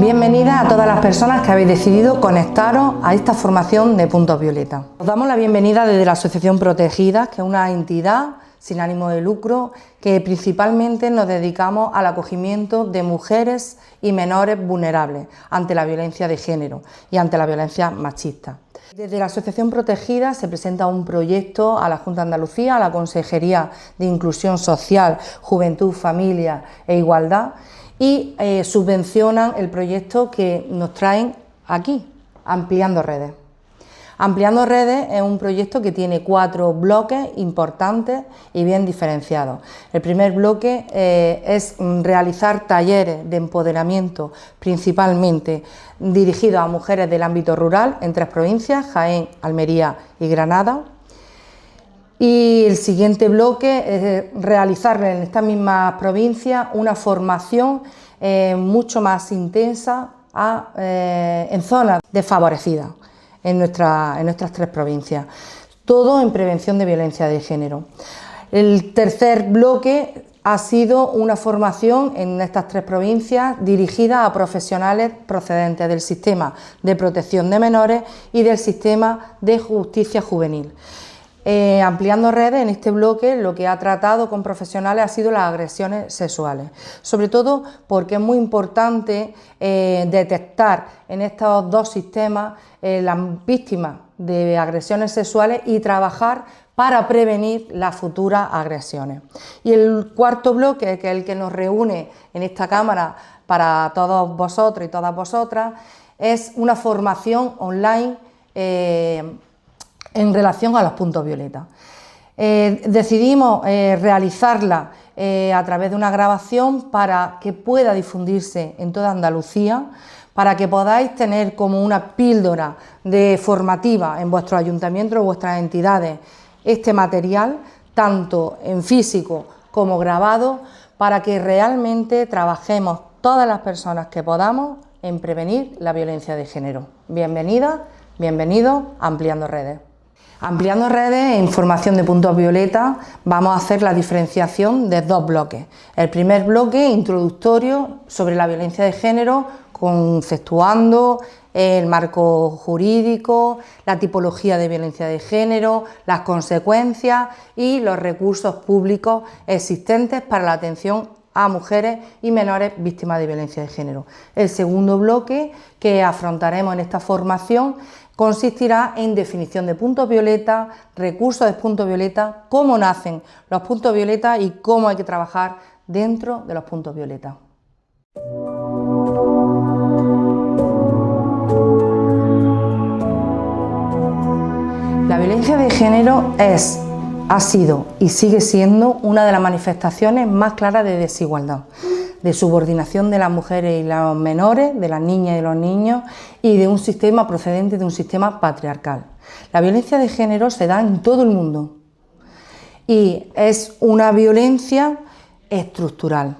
Bienvenidas a todas las personas que habéis decidido conectaros a esta formación de Puntos Violeta. Os damos la bienvenida desde la Asociación Protegidas, que es una entidad sin ánimo de lucro que principalmente nos dedicamos al acogimiento de mujeres y menores vulnerables ante la violencia de género y ante la violencia machista. Desde la Asociación Protegida se presenta un proyecto a la Junta de Andalucía, a la Consejería de Inclusión Social, Juventud, Familia e Igualdad y subvencionan el proyecto que nos traen aquí, Ampliando Redes. Ampliando Redes es un proyecto que tiene 4 bloques importantes y bien diferenciados. El primer bloque es realizar talleres de empoderamiento, principalmente dirigidos a mujeres del ámbito rural en 3 provincias, Jaén, Almería y Granada. Y el siguiente bloque es realizar en estas mismas provincias una formación mucho más intensa en zonas desfavorecidas en nuestras 3 provincias, todo en prevención de violencia de género. El tercer bloque ha sido una formación en estas 3 provincias dirigida a profesionales procedentes del sistema de protección de menores y del sistema de justicia juvenil. Ampliando Redes, en este bloque lo que ha tratado con profesionales ha sido las agresiones sexuales, sobre todo porque es muy importante detectar en estos 2 sistemas las víctimas de agresiones sexuales y trabajar para prevenir las futuras agresiones. Y el cuarto bloque, que es el que nos reúne en esta cámara para todos vosotros y todas vosotras, es una formación online en relación a los puntos violeta. Decidimos realizarla a través de una grabación para que pueda difundirse en toda Andalucía, para que podáis tener como una píldora formativa en vuestros ayuntamientos o vuestras entidades este material, tanto en físico como grabado, para que realmente trabajemos todas las personas que podamos en prevenir la violencia de género. Bienvenidas, bienvenidos a Ampliando Redes. Ampliando Redes, en formación de Puntos Violeta, vamos a hacer la diferenciación de 2 bloques. El primer bloque, introductorio sobre la violencia de género, conceptuando el marco jurídico, la tipología de violencia de género, las consecuencias y los recursos públicos existentes para la atención a mujeres y menores víctimas de violencia de género. El segundo bloque que afrontaremos en esta formación consistirá en definición de puntos violeta, recursos de puntos violeta, cómo nacen los puntos violeta y cómo hay que trabajar dentro de los puntos violeta. La violencia de género ha sido y sigue siendo una de las manifestaciones más claras de desigualdad, de subordinación de las mujeres y los menores, de las niñas y los niños y de un sistema procedente de un sistema patriarcal. La violencia de género se da en todo el mundo y es una violencia estructural.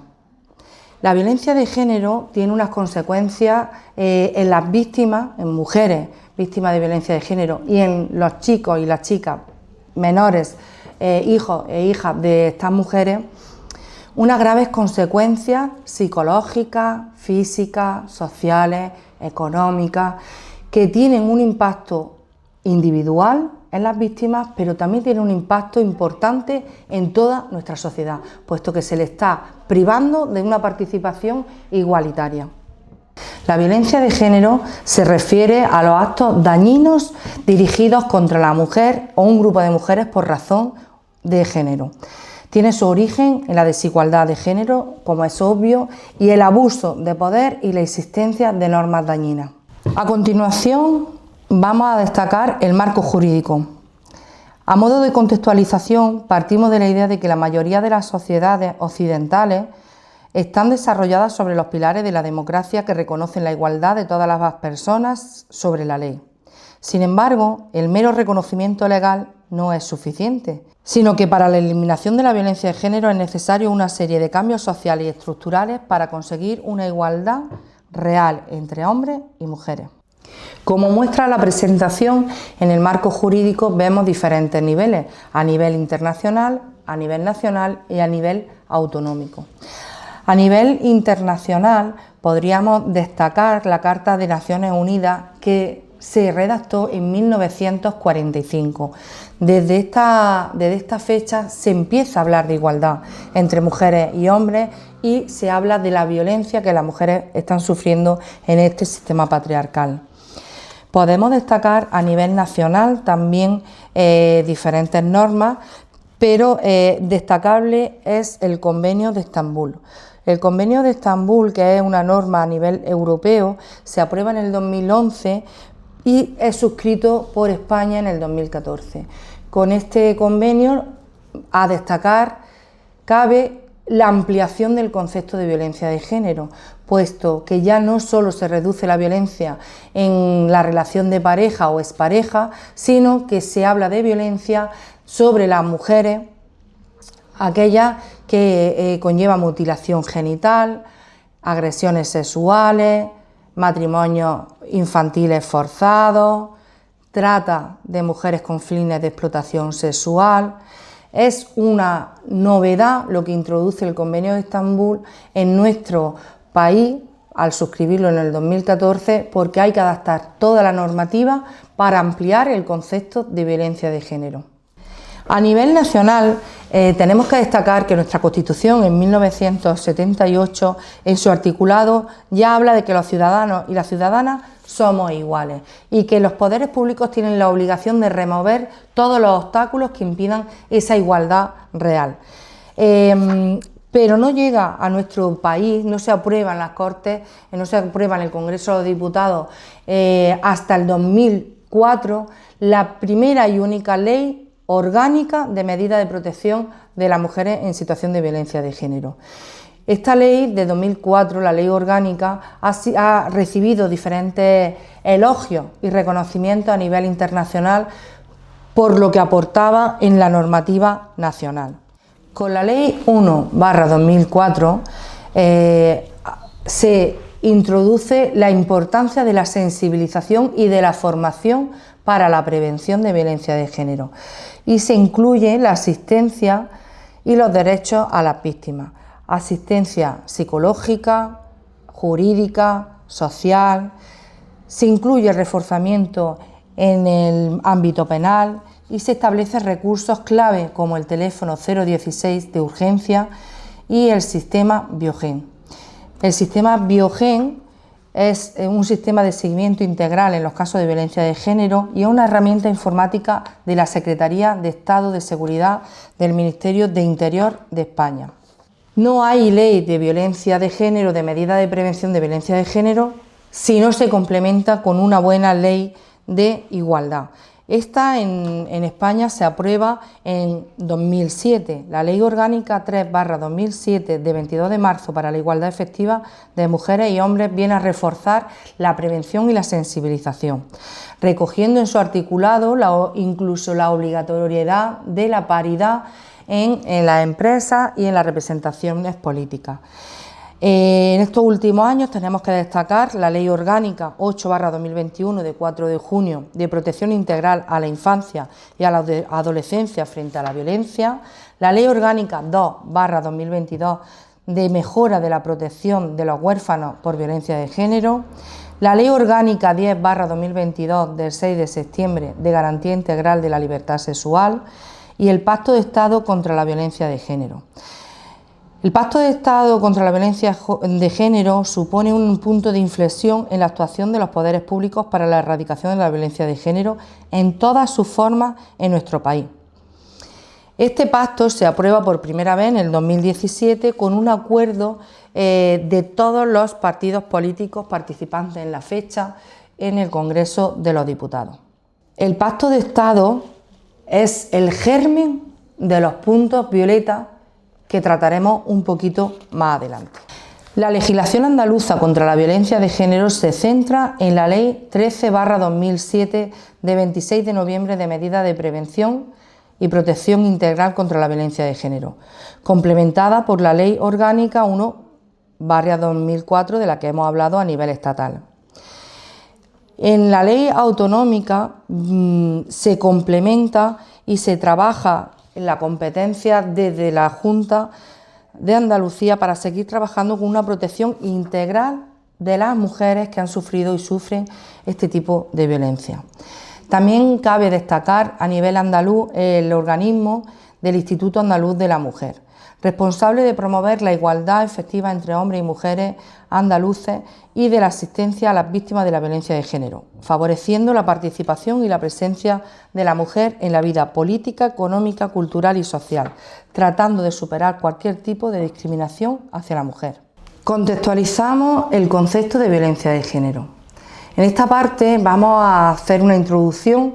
La violencia de género tiene unas consecuencias en las víctimas, en mujeres víctimas de violencia de género y en los chicos y las chicas menores, hijos e hijas de estas mujeres, unas graves consecuencias psicológicas, físicas, sociales, económicas, que tienen un impacto individual en las víctimas, pero también tienen un impacto importante en toda nuestra sociedad, puesto que se le está privando de una participación igualitaria. La violencia de género se refiere a los actos dañinos dirigidos contra la mujer o un grupo de mujeres por razón de género. Tiene su origen en la desigualdad de género, como es obvio, y el abuso de poder y la existencia de normas dañinas. A continuación, vamos a destacar el marco jurídico. A modo de contextualización, partimos de la idea de que la mayoría de las sociedades occidentales están desarrolladas sobre los pilares de la democracia que reconocen la igualdad de todas las personas sobre la ley. Sin embargo, el mero reconocimiento legal no es suficiente, sino que para la eliminación de la violencia de género es necesario una serie de cambios sociales y estructurales para conseguir una igualdad real entre hombres y mujeres. Como muestra la presentación, en el marco jurídico vemos diferentes niveles, a nivel internacional, a nivel nacional y a nivel autonómico. A nivel internacional podríamos destacar la Carta de Naciones Unidas que se redactó en 1945. Desde esta fecha se empieza a hablar de igualdad entre mujeres y hombres y se habla de la violencia que las mujeres están sufriendo en este sistema patriarcal. Podemos destacar a nivel nacional también diferentes normas, pero destacable es el Convenio de Estambul. El Convenio de Estambul, que es una norma a nivel europeo, se aprueba en el 2011 y es suscrito por España en el 2014. Con este convenio, a destacar, cabe la ampliación del concepto de violencia de género, puesto que ya no solo se reduce la violencia en la relación de pareja o expareja, sino que se habla de violencia sobre las mujeres, aquellas que conllevan mutilación genital, agresiones sexuales, matrimonios infantiles forzados, trata de mujeres con fines de explotación sexual. Es una novedad lo que introduce el Convenio de Estambul en nuestro país al suscribirlo en el 2014, porque hay que adaptar toda la normativa para ampliar el concepto de violencia de género. A nivel nacional, tenemos que destacar que nuestra Constitución en 1978, en su articulado, ya habla de que los ciudadanos y las ciudadanas somos iguales y que los poderes públicos tienen la obligación de remover todos los obstáculos que impidan esa igualdad real. Pero no llega a nuestro país, no se aprueba en las Cortes, no se aprueba en el Congreso de los Diputados hasta el 2004 la primera y única ley orgánica de medidas de protección de las mujeres en situación de violencia de género. Esta ley de 2004, la ley orgánica, ha recibido diferentes elogios y reconocimientos a nivel internacional por lo que aportaba en la normativa nacional. Con la ley 1/2004 se introduce la importancia de la sensibilización y de la formación para la prevención de violencia de género y se incluye la asistencia y los derechos a las víctimas, asistencia psicológica, jurídica, social, se incluye el reforzamiento en el ámbito penal y se establecen recursos clave como el teléfono 016 de urgencia y el sistema Biogen. El sistema Biogen es un sistema de seguimiento integral en los casos de violencia de género y es una herramienta informática de la Secretaría de Estado de Seguridad del Ministerio de Interior de España. No hay ley de violencia de género, de medida de prevención de violencia de género, si no se complementa con una buena ley de igualdad. Esta en España se aprueba en 2007, la Ley Orgánica 3/2007 de 22 de marzo para la igualdad efectiva de mujeres y hombres viene a reforzar la prevención y la sensibilización, recogiendo en su articulado incluso la obligatoriedad de la paridad en las empresas y en las representaciones políticas. En estos últimos años tenemos que destacar la Ley Orgánica 8/2021 de 4 de junio de protección integral a la infancia y a la adolescencia frente a la violencia, la Ley Orgánica 2/2022 de mejora de la protección de los huérfanos por violencia de género, la Ley Orgánica 10/2022 del 6 de septiembre de garantía integral de la libertad sexual y el Pacto de Estado contra la violencia de género. El Pacto de Estado contra la violencia de género supone un punto de inflexión en la actuación de los poderes públicos para la erradicación de la violencia de género en todas sus formas en nuestro país. Este pacto se aprueba por primera vez en el 2017 con un acuerdo de todos los partidos políticos participantes en la fecha en el Congreso de los Diputados. El Pacto de Estado es el germen de los puntos violetas que trataremos un poquito más adelante. La legislación andaluza contra la violencia de género se centra en la Ley 13/2007 de 26 de noviembre de medidas de prevención y protección integral contra la violencia de género, complementada por la Ley Orgánica 1/2004 de la que hemos hablado a nivel estatal. En la ley autonómica se complementa y se trabaja en la competencia desde la Junta de Andalucía para seguir trabajando con una protección integral de las mujeres que han sufrido y sufren este tipo de violencia. También cabe destacar a nivel andaluz el organismo del Instituto Andaluz de la Mujer, responsable de promover la igualdad efectiva entre hombres y mujeres andaluces y de la asistencia a las víctimas de la violencia de género, favoreciendo la participación y la presencia de la mujer en la vida política, económica, cultural y social, tratando de superar cualquier tipo de discriminación hacia la mujer. Contextualizamos el concepto de violencia de género. En esta parte vamos a hacer una introducción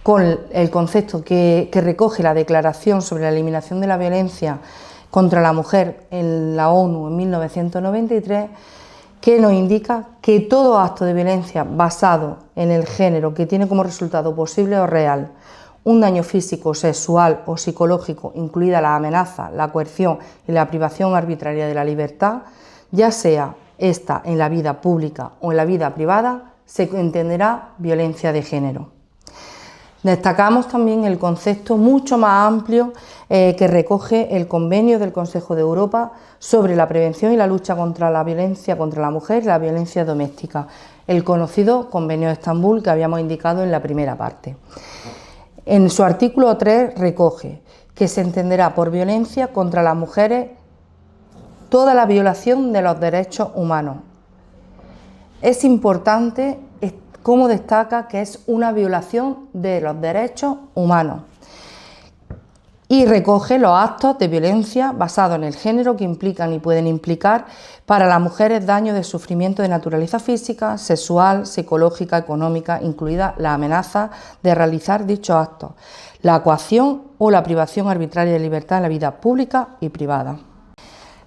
con el concepto que recoge la Declaración sobre la Eliminación de la Violencia contra la Mujer en la ONU en 1993, que nos indica que todo acto de violencia basado en el género que tiene como resultado posible o real un daño físico, sexual o psicológico, incluida la amenaza, la coerción y la privación arbitraria de la libertad, ya sea esta en la vida pública o en la vida privada, se entenderá violencia de género. Destacamos también el concepto mucho más amplio que recoge el Convenio del Consejo de Europa sobre la prevención y la lucha contra la violencia contra la mujer y la violencia doméstica, el conocido Convenio de Estambul que habíamos indicado en la primera parte. En su artículo 3 recoge que se entenderá por violencia contra las mujeres toda la violación de los derechos humanos. Es importante cómo destaca que es una violación de los derechos humanos y recoge los actos de violencia basados en el género que implican y pueden implicar para las mujeres daño de sufrimiento de naturaleza física, sexual, psicológica, económica, incluida la amenaza de realizar dichos actos, la coacción o la privación arbitraria de libertad en la vida pública y privada.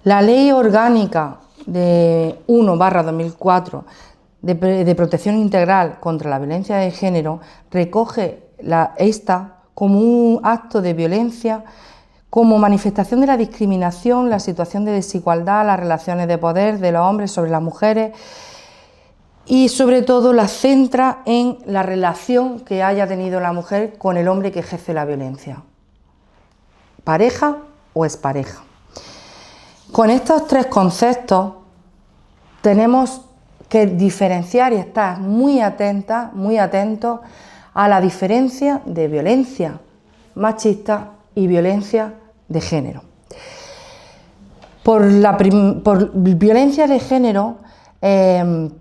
La Ley Orgánica de 1/2004 de protección integral contra la violencia de género recoge esta como un acto de violencia, como manifestación de la discriminación, la situación de desigualdad, las relaciones de poder de los hombres sobre las mujeres y sobre todo la centra en la relación que haya tenido la mujer con el hombre que ejerce la violencia, pareja o expareja. Con estos tres conceptos tenemos que diferenciar y estar muy atentas, muy atentos a la diferencia de violencia machista y violencia de género. Por violencia de género, en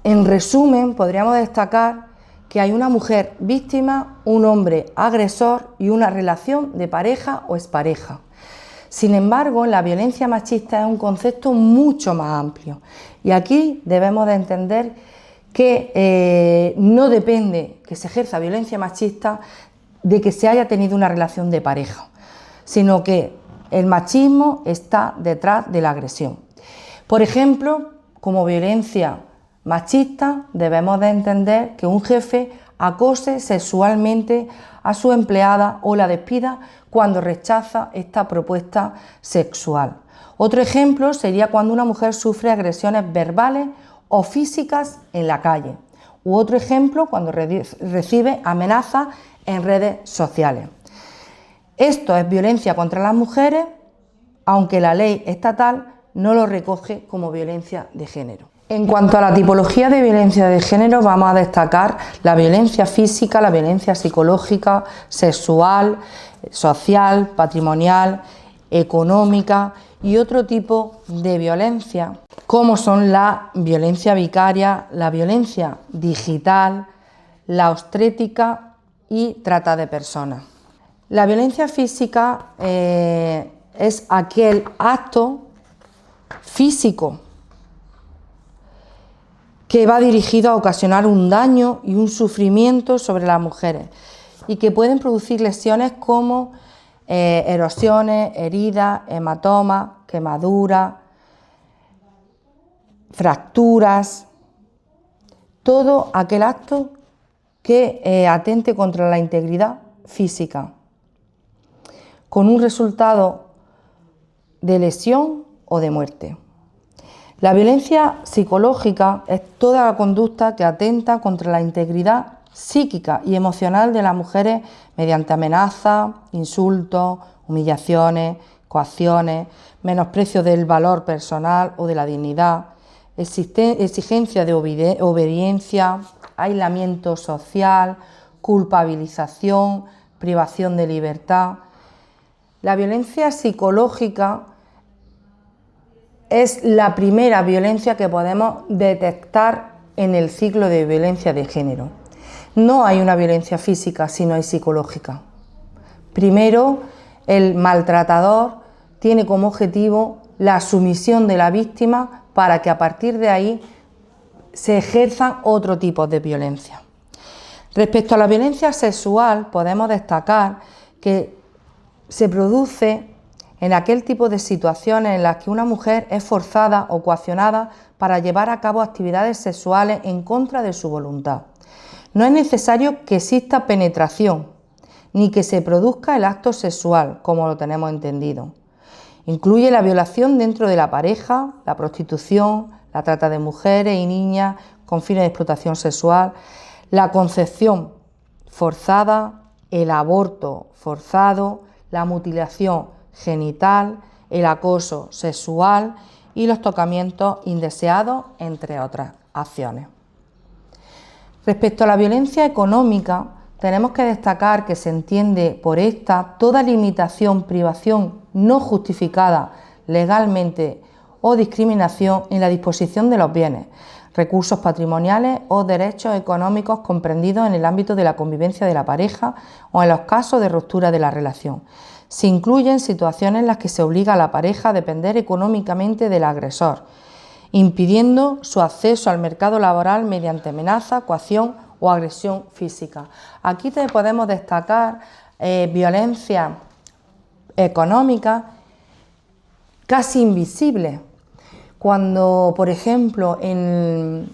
resumen, podríamos destacar que hay una mujer víctima, un hombre agresor y una relación de pareja o expareja. Sin embargo, la violencia machista es un concepto mucho más amplio y aquí debemos de entender que no depende que se ejerza violencia machista de que se haya tenido una relación de pareja, sino que el machismo está detrás de la agresión. Por ejemplo, como violencia machista debemos de entender que un jefe acose sexualmente a su empleada o la despida cuando rechaza esta propuesta sexual. Otro ejemplo sería cuando una mujer sufre agresiones verbales o físicas en la calle. U otro ejemplo cuando recibe amenazas en redes sociales. Esto es violencia contra las mujeres, aunque la ley estatal no lo recoge como violencia de género. En cuanto a la tipología de violencia de género, vamos a destacar la violencia física, la violencia psicológica, sexual, social, patrimonial, económica y otro tipo de violencia, como son la violencia vicaria, la violencia digital, la obstétrica y trata de personas. La violencia física es aquel acto físico que va dirigido a ocasionar un daño y un sufrimiento sobre las mujeres y que pueden producir lesiones como erosiones, heridas, hematomas, quemaduras, fracturas, todo aquel acto que atente contra la integridad física, con un resultado de lesión o de muerte. La violencia psicológica es toda la conducta que atenta contra la integridad psíquica y emocional de las mujeres mediante amenazas, insultos, humillaciones, coacciones, menosprecio del valor personal o de la dignidad, exigencia de obediencia, aislamiento social, culpabilización, privación de libertad. La violencia psicológica es la primera violencia que podemos detectar en el ciclo de violencia de género. No hay una violencia física, sino hay psicológica. Primero, el maltratador tiene como objetivo la sumisión de la víctima para que a partir de ahí se ejerzan otro tipo de violencia. Respecto a la violencia sexual, podemos destacar que se produce en aquel tipo de situaciones en las que una mujer es forzada o coaccionada para llevar a cabo actividades sexuales en contra de su voluntad. No es necesario que exista penetración, ni que se produzca el acto sexual, como lo tenemos entendido. Incluye la violación dentro de la pareja, la prostitución, la trata de mujeres y niñas con fines de explotación sexual, la concepción forzada, el aborto forzado, la mutilación genital, el acoso sexual y los tocamientos indeseados, entre otras acciones. Respecto a la violencia económica, tenemos que destacar que se entiende por esta toda limitación, privación no justificada legalmente o discriminación en la disposición de los bienes, recursos patrimoniales o derechos económicos comprendidos en el ámbito de la convivencia de la pareja o en los casos de ruptura de la relación. Se incluyen situaciones en las que se obliga a la pareja a depender económicamente del agresor, impidiendo su acceso al mercado laboral mediante amenaza, coacción o agresión física. Aquí podemos destacar violencia económica casi invisible. Cuando, por ejemplo, en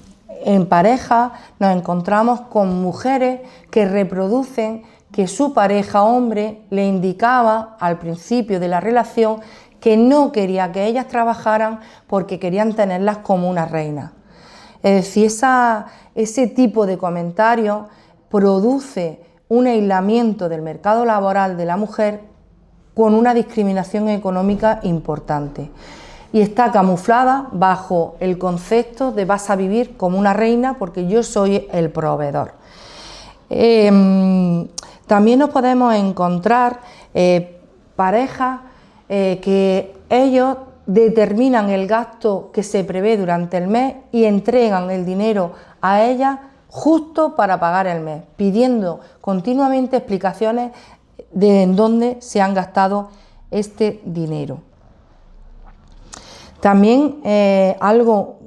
pareja nos encontramos con mujeres que reproducen que su pareja hombre le indicaba al principio de la relación que no quería que ellas trabajaran porque querían tenerlas como una reina. Es decir, ese tipo de comentarios produce un aislamiento del mercado laboral de la mujer con una discriminación económica importante y está camuflada bajo el concepto de vas a vivir como una reina porque yo soy el proveedor. También nos podemos encontrar parejas que ellos determinan el gasto que se prevé durante el mes y entregan el dinero a ella justo para pagar el mes, pidiendo continuamente explicaciones de en dónde se han gastado este dinero. También algo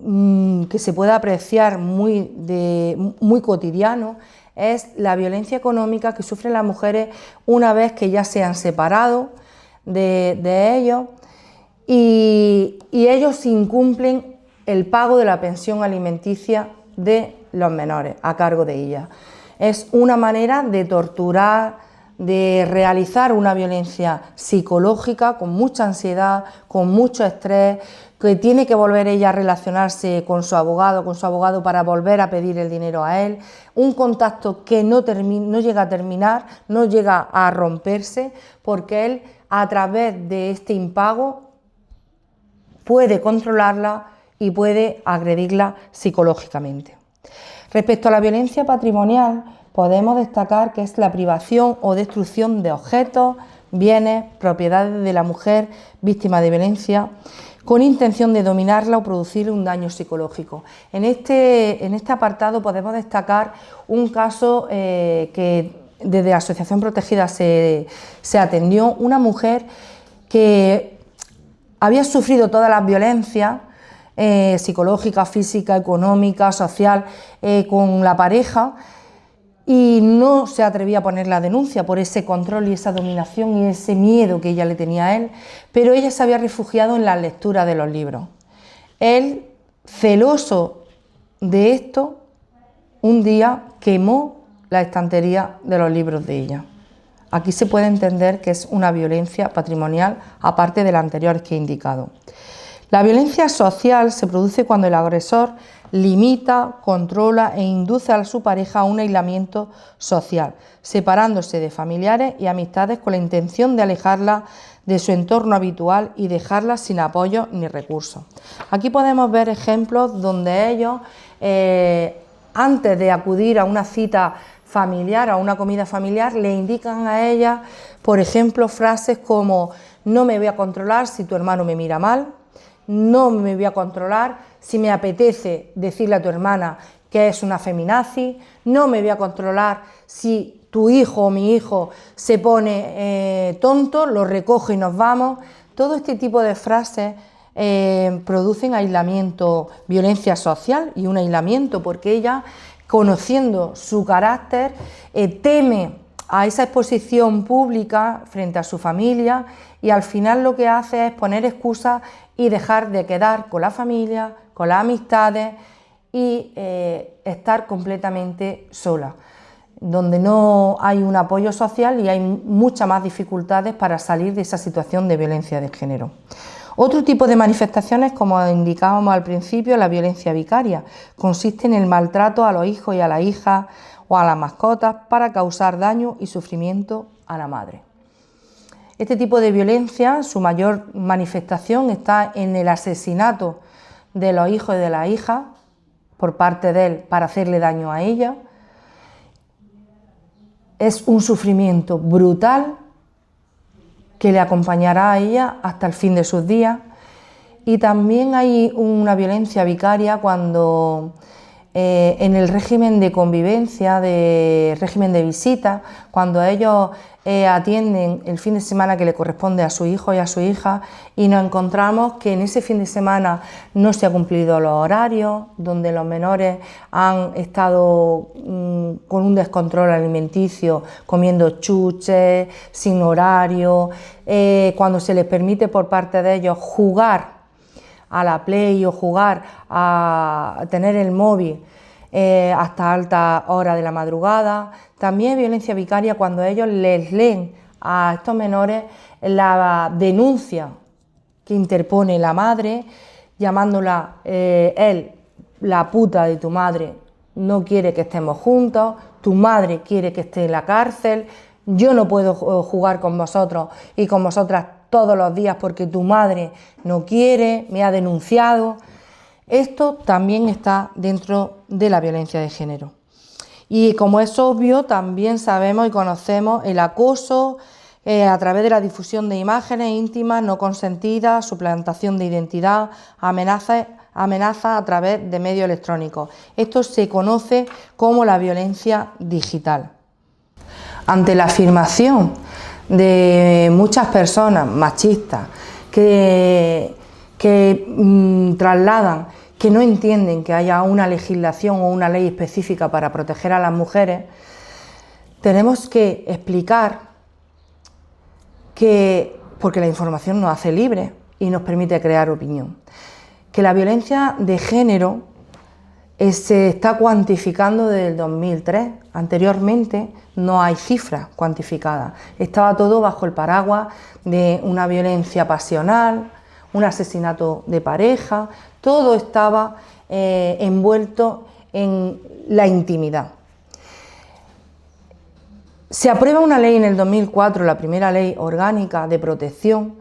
que se puede apreciar muy cotidiano es la violencia económica que sufren las mujeres una vez que ya se han separado de ellos y ellos incumplen el pago de la pensión alimenticia de los menores a cargo de ellas. Es una manera de torturar, de realizar una violencia psicológica con mucha ansiedad, con mucho estrés, que tiene que volver ella a relacionarse con su abogado para volver a pedir el dinero a él, un contacto que no llega a terminar, no llega a romperse, porque él a través de este impago puede controlarla y puede agredirla psicológicamente. Respecto a la violencia patrimonial, podemos destacar que es la privación o destrucción de objetos, bienes, propiedades de la mujer víctima de violencia, con intención de dominarla o producirle un daño psicológico. En este apartado podemos destacar un caso que desde la Asociación Protegida se atendió, una mujer que había sufrido todas las violencias psicológica, física, económica, social con la pareja y no se atrevía a poner la denuncia por ese control y esa dominación y ese miedo que ella le tenía a él, pero ella se había refugiado en la lectura de los libros. Él, celoso de esto, un día quemó la estantería de los libros de ella. Aquí se puede entender que es una violencia patrimonial aparte de las anteriores que he indicado. La violencia social se produce cuando el agresor limita, controla e induce a su pareja a un aislamiento social, separándose de familiares y amistades con la intención de alejarla de su entorno habitual y dejarla sin apoyo ni recursos. Aquí podemos ver ejemplos donde ellos, antes de acudir a una cita familiar, a una comida familiar, le indican a ella, por ejemplo, frases como: no me voy a controlar si tu hermano me mira mal, no me voy a controlar si me apetece decirle a tu hermana que es una feminazi, no me voy a controlar si tu hijo o mi hijo se pone tonto, lo recojo y nos vamos. Todo este tipo de frases producen aislamiento, violencia social y un aislamiento, porque ella, conociendo su carácter, teme a esa exposición pública frente a su familia y al final lo que hace es poner excusas y dejar de quedar con la familia, con las amistades y estar completamente sola, donde no hay un apoyo social y hay muchas más dificultades para salir de esa situación de violencia de género. Otro tipo de manifestaciones, como indicábamos al principio, la violencia vicaria, consiste en el maltrato a los hijos y a las hijas o a las mascotas para causar daño y sufrimiento a la madre. Este tipo de violencia, su mayor manifestación está en el asesinato de los hijos y de las hijas por parte de él para hacerle daño a ella. Es un sufrimiento brutal que le acompañará a ella hasta el fin de sus días. Y también hay una violencia vicaria cuando en el régimen de convivencia, de régimen de visita, cuando ellos atienden el fin de semana que le corresponde a su hijo y a su hija y nos encontramos que en ese fin de semana no se han cumplido los horarios, donde los menores han estado con un descontrol alimenticio, comiendo chuches, sin horario, cuando se les permite por parte de ellos jugar a la Play o jugar a tener el móvil hasta altas horas de la madrugada. También hay violencia vicaria cuando ellos les leen a estos menores la denuncia que interpone la madre, llamándola él la puta de tu madre, no quiere que estemos juntos, tu madre quiere que esté en la cárcel, yo no puedo jugar con vosotros y con vosotras todos los días porque tu madre no quiere, me ha denunciado. Esto también está dentro de la violencia de género. Y como es obvio, también sabemos y conocemos el acoso a través de la difusión de imágenes íntimas no consentidas, suplantación de identidad, amenazas a través de medios electrónicos. Esto se conoce como la violencia digital. Ante la afirmación de muchas personas machistas que trasladan que no entienden que haya una legislación o una ley específica para proteger a las mujeres, tenemos que explicar que, porque la información nos hace libres y nos permite crear opinión, que la violencia de género se está cuantificando desde el 2003. Anteriormente no hay cifras cuantificadas. Estaba todo bajo el paraguas de una violencia pasional, un asesinato de pareja, todo estaba envuelto en la intimidad. Se aprueba una ley en el 2004, la primera ley orgánica de protección,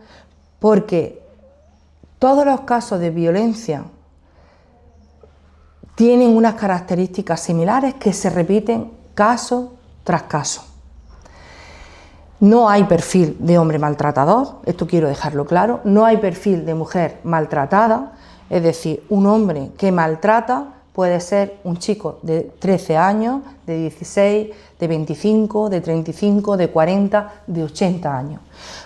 porque todos los casos de violencia tienen unas características similares que se repiten caso tras caso. No hay perfil de hombre maltratador, esto quiero dejarlo claro, no hay perfil de mujer maltratada, es decir, un hombre que maltrata puede ser un chico de 13 años, de 16, de 25, de 35, de 40, de 80 años.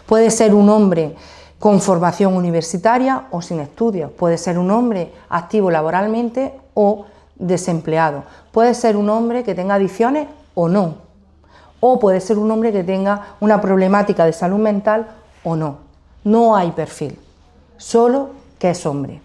Puede ser un hombre con formación universitaria o sin estudios, puede ser un hombre activo laboralmente o desempleado, puede ser un hombre que tenga adicciones o no, o puede ser un hombre que tenga una problemática de salud mental o no. No hay perfil, solo que es hombre.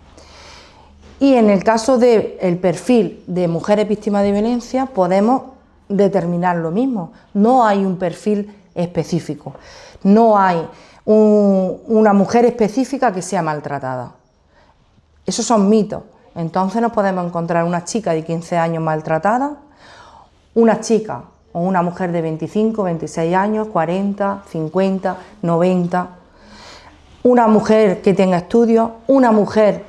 Y en el caso del perfil de mujeres víctimas de violencia podemos determinar lo mismo, no hay un perfil específico, no hay una mujer específica que sea maltratada. Esos son mitos. Entonces nos podemos encontrar una chica de 15 años maltratada, una chica o una mujer de 25, 26 años, 40, 50, 90, una mujer que tenga estudios, una mujer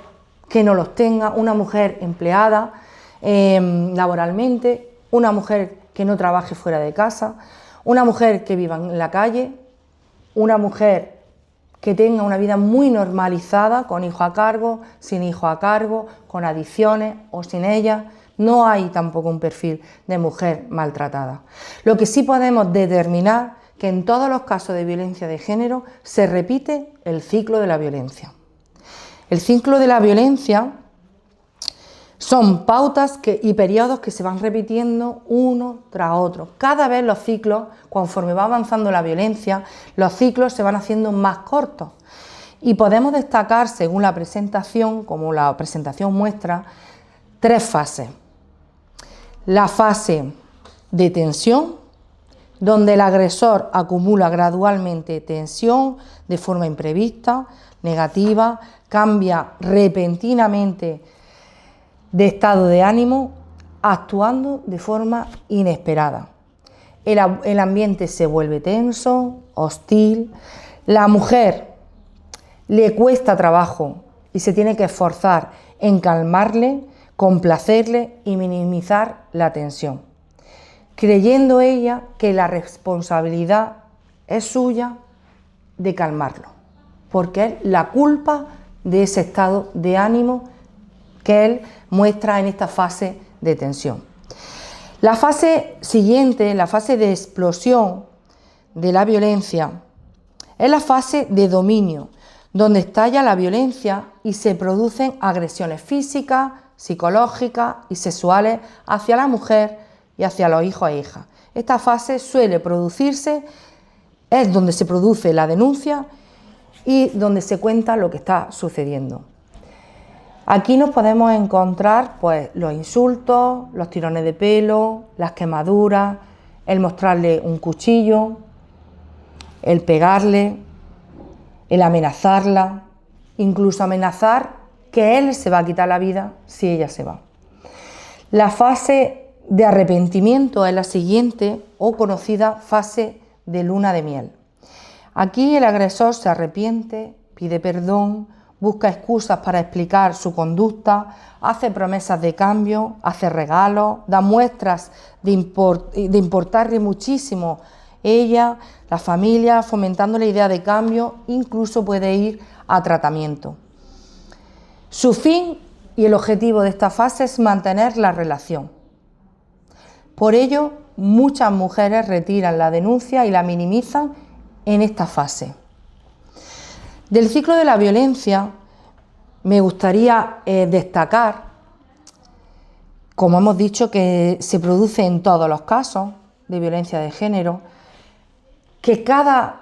que no los tenga, una mujer empleada laboralmente, una mujer que no trabaje fuera de casa, una mujer que viva en la calle, una mujer que tenga una vida muy normalizada, con hijo a cargo, sin hijo a cargo, con adicciones o sin ellas. No hay tampoco un perfil de mujer maltratada. Lo que sí podemos determinar que en todos los casos de violencia de género se repite el ciclo de la violencia. El ciclo de la violencia son pautas y periodos que se van repitiendo uno tras otro. Cada vez los ciclos, conforme va avanzando la violencia, los ciclos se van haciendo más cortos. Y podemos destacar, según la presentación, como la presentación muestra, 3 fases. La fase de tensión, donde el agresor acumula gradualmente tensión de forma imprevista, negativa, cambia repentinamente de estado de ánimo, actuando de forma inesperada. El ambiente se vuelve tenso, hostil, la mujer le cuesta trabajo y se tiene que esforzar en calmarle, complacerle y minimizar la tensión, creyendo ella que la responsabilidad es suya de calmarlo, porque es la culpa de ese estado de ánimo que él muestra en esta fase de tensión. La fase siguiente, la fase de explosión de la violencia, es la fase de dominio, donde estalla la violencia y se producen agresiones físicas, psicológicas y sexuales hacia la mujer y hacia los hijos e hijas. Esta fase suele producirse, es donde se produce la denuncia y donde se cuenta lo que está sucediendo. Aquí nos podemos encontrar pues, los insultos, los tirones de pelo, las quemaduras, el mostrarle un cuchillo, el pegarle, el amenazarla, incluso amenazar que él se va a quitar la vida si ella se va. La fase de arrepentimiento es la siguiente, o conocida fase de luna de miel. Aquí el agresor se arrepiente, pide perdón, busca excusas para explicar su conducta, hace promesas de cambio, hace regalos, da muestras de importarle muchísimo ella, la familia, fomentando la idea de cambio, incluso puede ir a tratamiento. Su fin y el objetivo de esta fase es mantener la relación. Por ello, muchas mujeres retiran la denuncia y la minimizan en esta fase. Del ciclo de la violencia me gustaría destacar, como hemos dicho, que se produce en todos los casos de violencia de género, que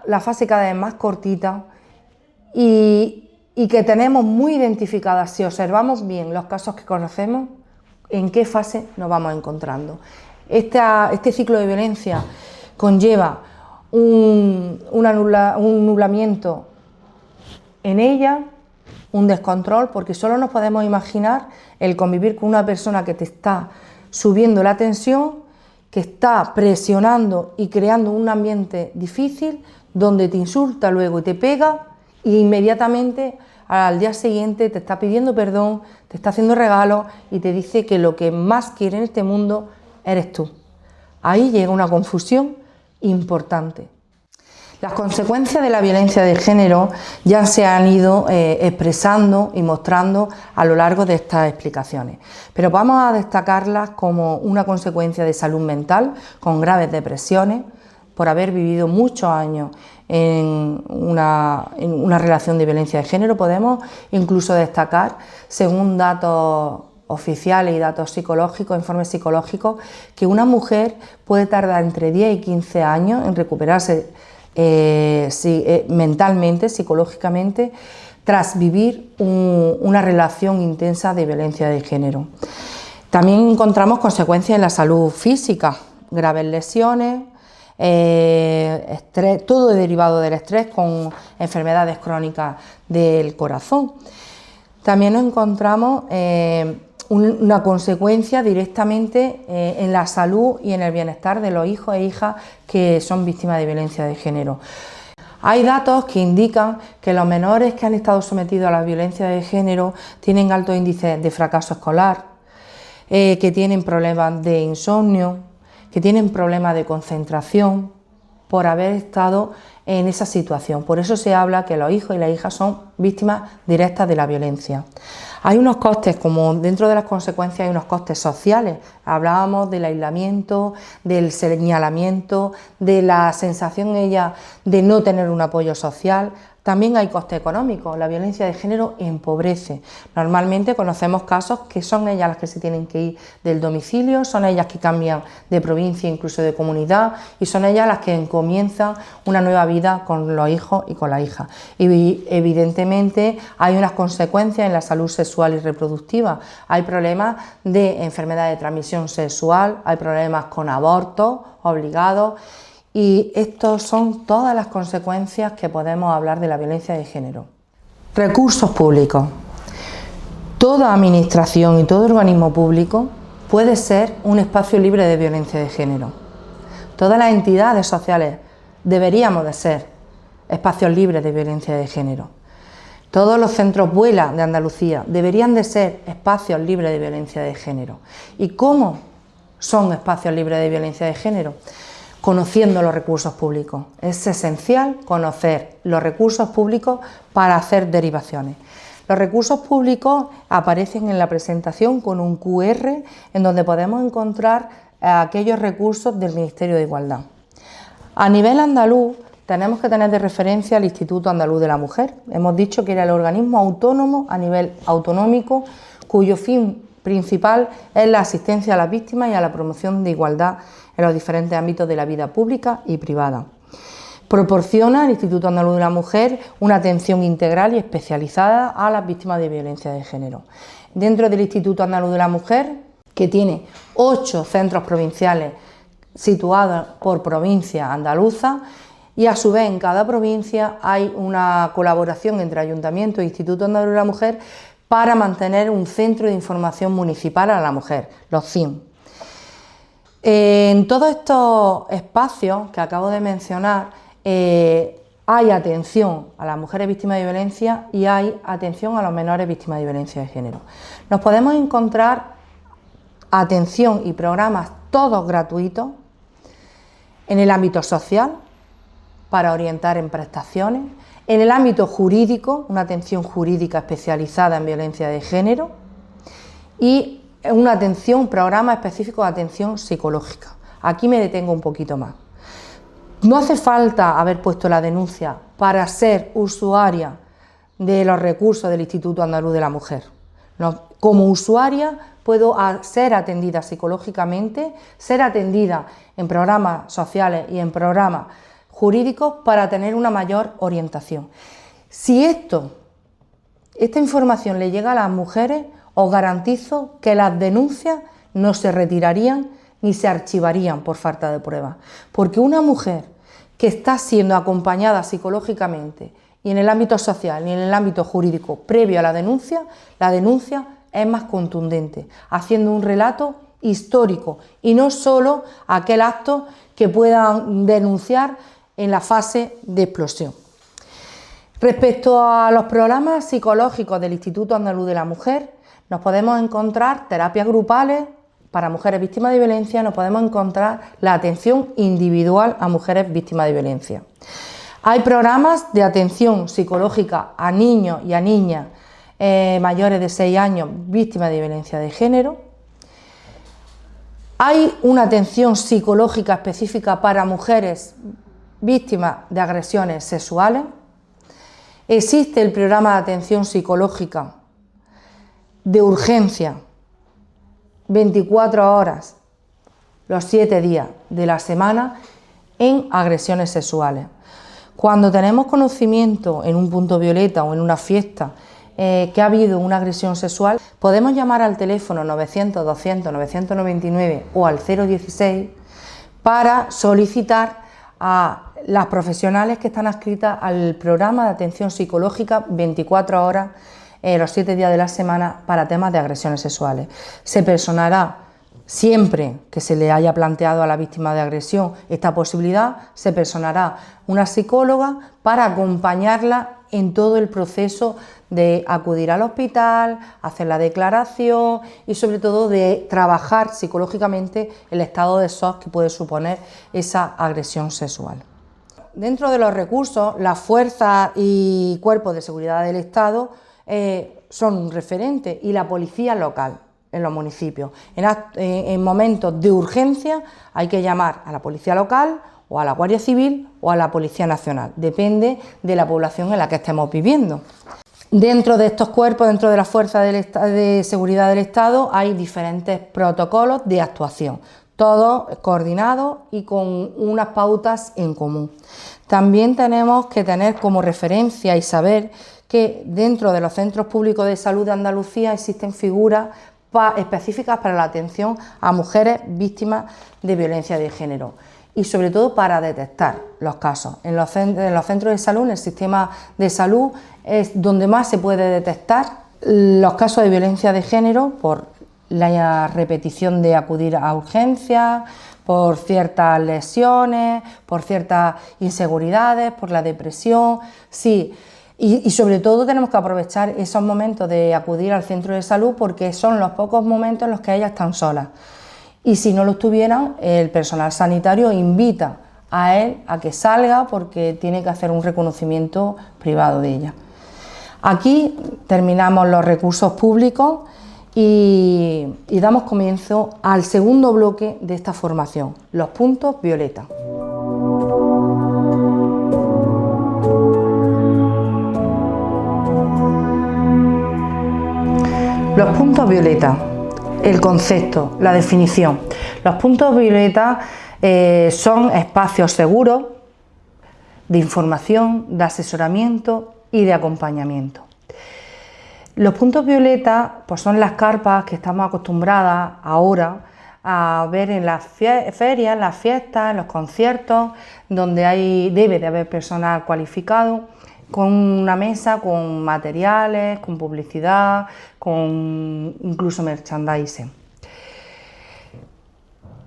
la fase cada vez más cortita y que tenemos muy identificadas, si observamos bien los casos que conocemos, en qué fase nos vamos encontrando. Este ciclo de violencia conlleva un nublamiento en ella, un descontrol, porque solo nos podemos imaginar el convivir con una persona que te está subiendo la tensión, que está presionando y creando un ambiente difícil, donde te insulta luego y te pega, e inmediatamente al día siguiente te está pidiendo perdón, te está haciendo regalos y te dice que lo que más quiere en este mundo eres tú. Ahí llega una confusión importante. Las consecuencias de la violencia de género ya se han ido expresando y mostrando a lo largo de estas explicaciones, pero vamos a destacarlas como una consecuencia de salud mental, con graves depresiones, por haber vivido muchos años en una relación de violencia de género. Podemos incluso destacar, según datos oficiales y datos psicológicos, informes psicológicos, que una mujer puede tardar entre 10 y 15 años en recuperarse mentalmente, psicológicamente, tras vivir una relación intensa de violencia de género. También encontramos consecuencias en la salud física, graves lesiones, estrés, todo derivado del estrés, con enfermedades crónicas del corazón. También nos encontramos una consecuencia directamente en la salud y en el bienestar de los hijos e hijas que son víctimas de violencia de género. Hay datos que indican que los menores que han estado sometidos a la violencia de género tienen altos índices de fracaso escolar, que tienen problemas de insomnio, que tienen problemas de concentración por haber estado en esa situación. Por eso se habla que los hijos y las hijas son víctimas directas de la violencia. Hay unos costes, como dentro de las consecuencias hay unos costes sociales. Hablábamos del aislamiento, del señalamiento, de la sensación ella de no tener un apoyo social. También hay coste económico. La violencia de género empobrece. Normalmente conocemos casos que son ellas las que se tienen que ir del domicilio, son ellas que cambian de provincia, incluso de comunidad, y son ellas las que comienzan una nueva vida con los hijos y con la hija. Y evidentemente hay unas consecuencias en la salud sexual y reproductiva. Hay problemas de enfermedad de transmisión sexual, hay problemas con abortos obligados. Y estas son todas las consecuencias que podemos hablar de la violencia de género. Recursos públicos. Toda administración y todo organismo público puede ser un espacio libre de violencia de género. Todas las entidades sociales deberíamos de ser espacios libres de violencia de género. Todos los centros Vuela de Andalucía deberían de ser espacios libres de violencia de género. ¿Y cómo son espacios libres de violencia de género? Conociendo los recursos públicos. Es esencial conocer los recursos públicos para hacer derivaciones. Los recursos públicos aparecen en la presentación con un QR en donde podemos encontrar aquellos recursos del Ministerio de Igualdad. A nivel andaluz tenemos que tener de referencia al Instituto Andaluz de la Mujer. Hemos dicho que era el organismo autónomo a nivel autonómico cuyo fin principal es la asistencia a las víctimas y a la promoción de igualdad en los diferentes ámbitos de la vida pública y privada. Proporciona el Instituto Andaluz de la Mujer una atención integral y especializada a las víctimas de violencia de género. Dentro del Instituto Andaluz de la Mujer, que tiene 8 centros provinciales situados por provincia andaluza, y a su vez en cada provincia hay una colaboración entre Ayuntamiento e Instituto Andaluz de la Mujer para mantener un centro de información municipal a la mujer, los CIM. En todos estos espacios que acabo de mencionar hay atención a las mujeres víctimas de violencia y hay atención a los menores víctimas de violencia de género. Nos podemos encontrar atención y programas todos gratuitos en el ámbito social para orientar en prestaciones, en el ámbito jurídico, una atención jurídica especializada en violencia de género y un programa específico de atención psicológica. Aquí me detengo un poquito más. No hace falta haber puesto la denuncia para ser usuaria de los recursos del Instituto Andaluz de la Mujer. No, como usuaria puedo ser atendida psicológicamente, ser atendida en programas sociales y en programas jurídicos para tener una mayor orientación. Si esta información le llega a las mujeres, os garantizo que las denuncias no se retirarían ni se archivarían por falta de pruebas, porque una mujer que está siendo acompañada psicológicamente y en el ámbito social y en el ámbito jurídico previo a la denuncia es más contundente, haciendo un relato histórico y no solo aquel acto que puedan denunciar en la fase de explosión. Respecto a los programas psicológicos del Instituto Andaluz de la Mujer, nos podemos encontrar terapias grupales para mujeres víctimas de violencia, nos podemos encontrar la atención individual a mujeres víctimas de violencia. Hay programas de atención psicológica a niños y a niñas mayores de 6 años víctimas de violencia de género. Hay una atención psicológica específica para mujeres víctimas de agresiones sexuales. Existe el programa de atención psicológica de urgencia, 24 horas, los 7 días de la semana en agresiones sexuales. Cuando tenemos conocimiento en un punto violeta o en una fiesta que ha habido una agresión sexual, podemos llamar al teléfono 900 200 999 o al 016 para solicitar a las profesionales que están adscritas al programa de atención psicológica 24 horas los 7 días de la semana para temas de agresiones sexuales. Se personará siempre que se le haya planteado a la víctima de agresión esta posibilidad, se personará una psicóloga para acompañarla en todo el proceso de acudir al hospital, hacer la declaración y sobre todo de trabajar psicológicamente el estado de shock que puede suponer esa agresión sexual. Dentro de los recursos, las fuerzas y cuerpos de seguridad del Estado son un referente, y la policía local en los municipios. En momentos de urgencia hay que llamar a la policía local o a la Guardia Civil o a la Policía Nacional, depende de la población en la que estemos viviendo. Dentro de estos cuerpos, dentro de las fuerzas de seguridad del Estado, hay diferentes protocolos de actuación, todos coordinados y con unas pautas en común. También tenemos que tener como referencia y saber que dentro de los centros públicos de salud de Andalucía existen figuras específicas para la atención a mujeres víctimas de violencia de género y sobre todo para detectar los casos. En los centros de salud, en el sistema de salud, es donde más se puede detectar los casos de violencia de género por la repetición de acudir a urgencias, por ciertas lesiones, por ciertas inseguridades, por la depresión. Sí. Y sobre todo tenemos que aprovechar esos momentos de acudir al centro de salud porque son los pocos momentos en los que ellas están solas. Y si no lo estuvieran, el personal sanitario invita a él a que salga porque tiene que hacer un reconocimiento privado de ella. Aquí terminamos los recursos públicos y damos comienzo al segundo bloque de esta formación, los puntos violeta. Los puntos violeta, el concepto, la definición. Los puntos violeta son espacios seguros de información, de asesoramiento y de acompañamiento. Los puntos violeta pues son las carpas que estamos acostumbradas ahora a ver en las ferias, en las fiestas, en los conciertos, donde debe de haber personal cualificado, con una mesa, con materiales, con publicidad, con incluso merchandising.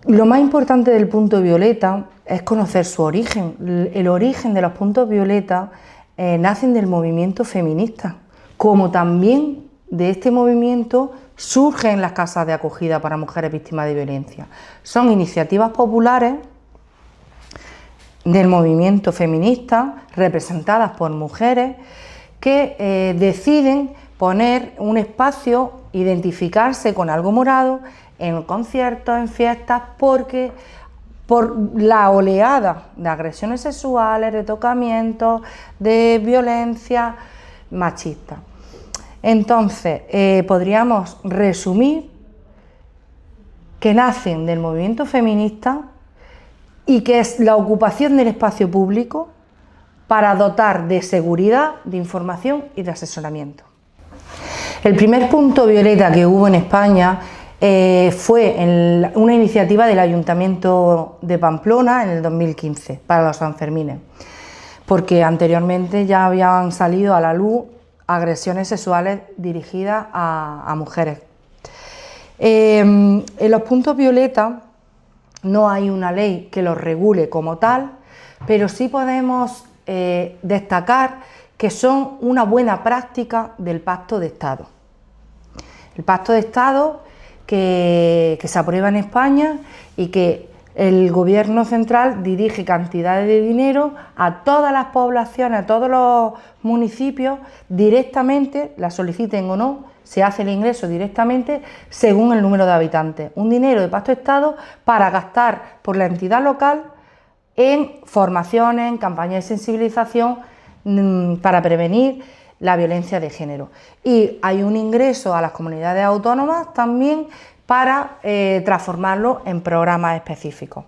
Lo más importante del punto violeta es conocer su origen. El origen de los puntos violeta nacen del movimiento feminista, como también de este movimiento surgen las casas de acogida para mujeres víctimas de violencia. Son iniciativas populares del movimiento feminista, representadas por mujeres que deciden poner un espacio, identificarse con algo morado en conciertos, en fiestas, porque por la oleada de agresiones sexuales, de tocamientos, de violencia machista. Entonces, podríamos resumir que nacen del movimiento feminista y que es la ocupación del espacio público para dotar de seguridad, de información y de asesoramiento. El primer punto violeta que hubo en España fue una iniciativa del Ayuntamiento de Pamplona en el 2015 para los Sanfermines, porque anteriormente ya habían salido a la luz agresiones sexuales dirigidas a mujeres. En los puntos violeta no hay una ley que los regule como tal, pero sí podemos destacar que son una buena práctica del Pacto de Estado. El Pacto de Estado que se aprueba en España y que el Gobierno central dirige cantidades de dinero a todas las poblaciones, a todos los municipios, directamente, la soliciten o no, se hace el ingreso directamente según el número de habitantes. Un dinero de Pacto de Estado para gastar por la entidad local en formaciones, en campañas de sensibilización para prevenir la violencia de género. Y hay un ingreso a las comunidades autónomas también para transformarlo en programas específicos.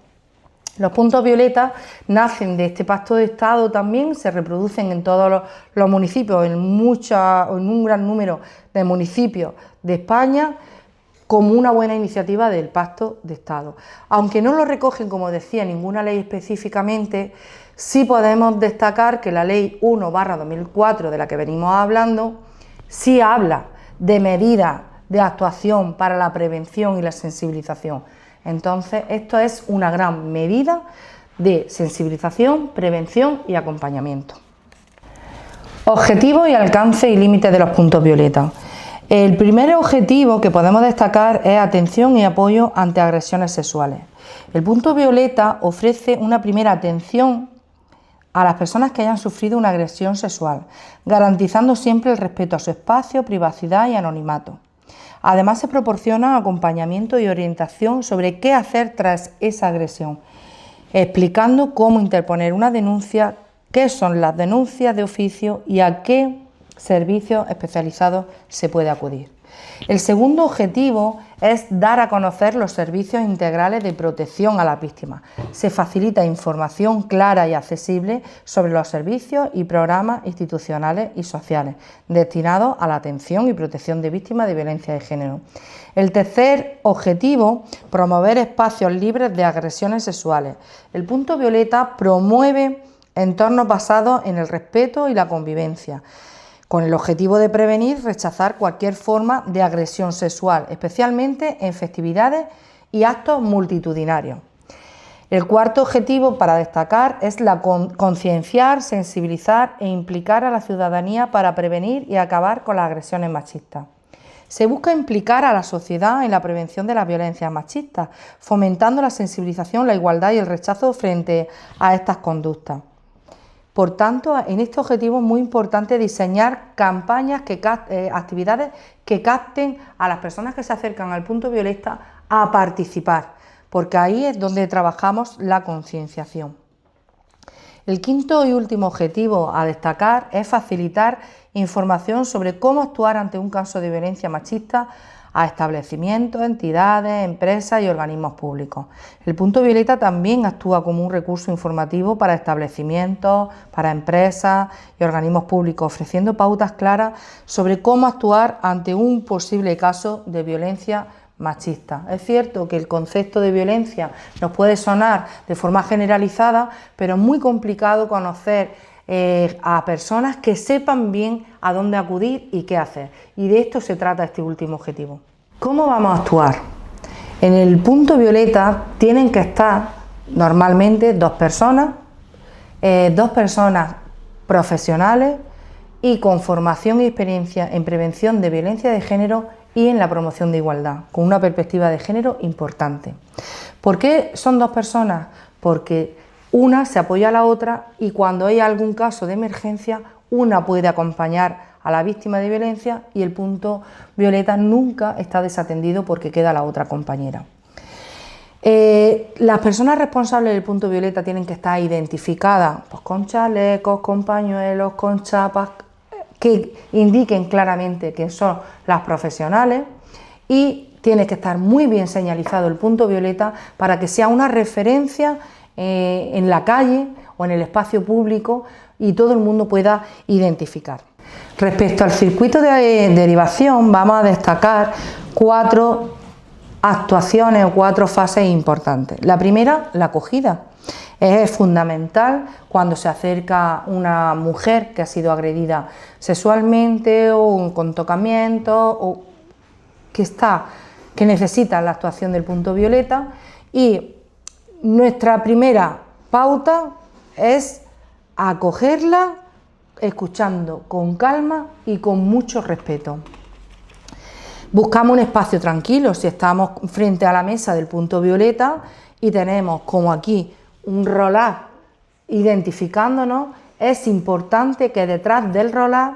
Los puntos violeta nacen de este Pacto de Estado también, se reproducen en todos los municipios, en un gran número de municipios de España, como una buena iniciativa del Pacto de Estado. Aunque no lo recogen, como decía, ninguna ley específicamente, sí podemos destacar que la Ley 1/2004, de la que venimos hablando, sí habla de medidas de actuación para la prevención y la sensibilización. Entonces, esto es una gran medida de sensibilización, prevención y acompañamiento. Objetivos y alcance y límites de los puntos violeta. El primer objetivo que podemos destacar es atención y apoyo ante agresiones sexuales. El punto violeta ofrece una primera atención a las personas que hayan sufrido una agresión sexual, garantizando siempre el respeto a su espacio, privacidad y anonimato. Además, se proporciona acompañamiento y orientación sobre qué hacer tras esa agresión, explicando cómo interponer una denuncia, qué son las denuncias de oficio y a qué servicios especializados se puede acudir. El segundo objetivo es dar a conocer los servicios integrales de protección a las víctimas. Se facilita información clara y accesible sobre los servicios y programas institucionales y sociales destinados a la atención y protección de víctimas de violencia de género. El tercer objetivo, promover espacios libres de agresiones sexuales. El punto violeta promueve entornos basados en el respeto y la convivencia, con el objetivo de prevenir y rechazar cualquier forma de agresión sexual, especialmente en festividades y actos multitudinarios. El cuarto objetivo para destacar es la concienciar, sensibilizar e implicar a la ciudadanía para prevenir y acabar con las agresiones machistas. Se busca implicar a la sociedad en la prevención de las violencias machistas, fomentando la sensibilización, la igualdad y el rechazo frente a estas conductas. Por tanto, en este objetivo es muy importante diseñar campañas, actividades que capten a las personas que se acercan al punto violeta a participar, porque ahí es donde trabajamos la concienciación. El quinto y último objetivo a destacar es facilitar información sobre cómo actuar ante un caso de violencia machista a establecimientos, entidades, empresas y organismos públicos. El punto violeta también actúa como un recurso informativo para establecimientos, para empresas y organismos públicos, ofreciendo pautas claras sobre cómo actuar ante un posible caso de violencia machista. Es cierto que el concepto de violencia nos puede sonar de forma generalizada, pero es muy complicado conocer a personas que sepan bien a dónde acudir y qué hacer. Y de esto se trata este último objetivo. ¿Cómo vamos a actuar? En el punto violeta tienen que estar normalmente dos personas profesionales y con formación y experiencia en prevención de violencia de género y en la promoción de igualdad, con una perspectiva de género importante. ¿Por qué son dos personas? Porque una se apoya a la otra y cuando hay algún caso de emergencia, una puede acompañar a la víctima de violencia y el punto violeta nunca está desatendido porque queda la otra compañera. Las personas responsables del punto violeta tienen que estar identificadas pues, con chalecos, con pañuelos, con chapas, que indiquen claramente quién son las profesionales y tiene que estar muy bien señalizado el punto violeta para que sea una referencia en la calle o en el espacio público y todo el mundo pueda identificar. Respecto al circuito de derivación vamos a destacar 4 actuaciones o 4 fases importantes. La primera, la acogida. Es fundamental cuando se acerca una mujer que ha sido agredida sexualmente o con tocamiento o que necesita la actuación del punto violeta y nuestra primera pauta es acogerla escuchando con calma y con mucho respeto. Buscamos un espacio tranquilo si estamos frente a la mesa del punto violeta y tenemos como aquí un roll-up identificándonos, es importante que detrás del roll-up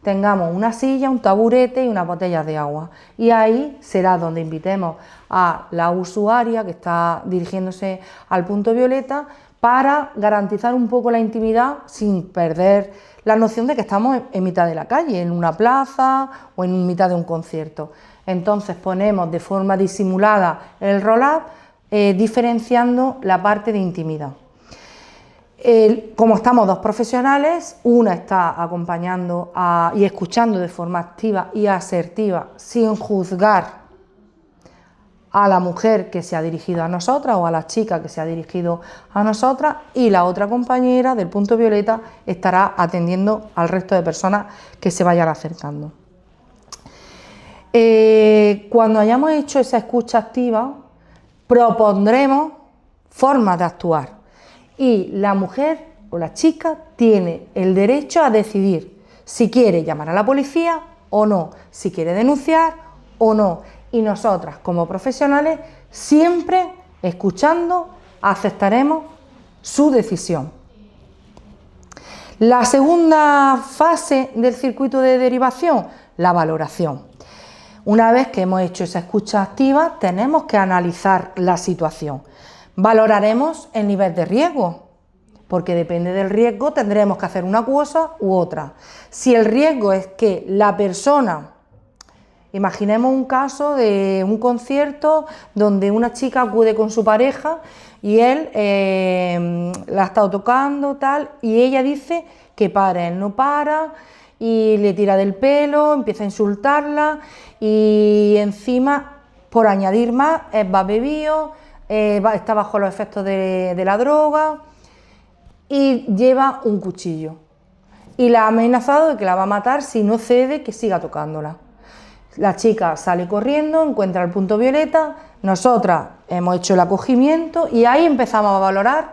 tengamos una silla, un taburete y unas botellas de agua. Y ahí será donde invitemos a la usuaria que está dirigiéndose al punto violeta para garantizar un poco la intimidad sin perder la noción de que estamos en mitad de la calle, en una plaza o en mitad de un concierto. Entonces ponemos de forma disimulada el roll-up, diferenciando la parte de intimidad. Como estamos dos profesionales, una está acompañando y escuchando de forma activa y asertiva, sin juzgar a la mujer que se ha dirigido a nosotras o a la chica que se ha dirigido a nosotras, y la otra compañera del punto violeta estará atendiendo al resto de personas que se vayan acercando. Cuando hayamos hecho esa escucha activa, propondremos formas de actuar y la mujer o la chica tiene el derecho a decidir si quiere llamar a la policía o no, si quiere denunciar o no, y nosotras como profesionales siempre escuchando aceptaremos su decisión. La segunda fase del circuito de derivación, la valoración. Una vez que hemos hecho esa escucha activa, tenemos que analizar la situación. Valoraremos el nivel de riesgo, porque depende del riesgo tendremos que hacer una cosa u otra. Si el riesgo es que la persona, imaginemos un caso de un concierto donde una chica acude con su pareja y él la ha estado tocando, tal, y ella dice que para, él no para, y le tira del pelo, empieza a insultarla y encima, por añadir más, va bebido, está bajo los efectos de la droga y lleva un cuchillo y la ha amenazado de que la va a matar si no cede, que siga tocándola. La chica sale corriendo, encuentra el punto violeta, nosotras hemos hecho el acogimiento y ahí empezamos a valorar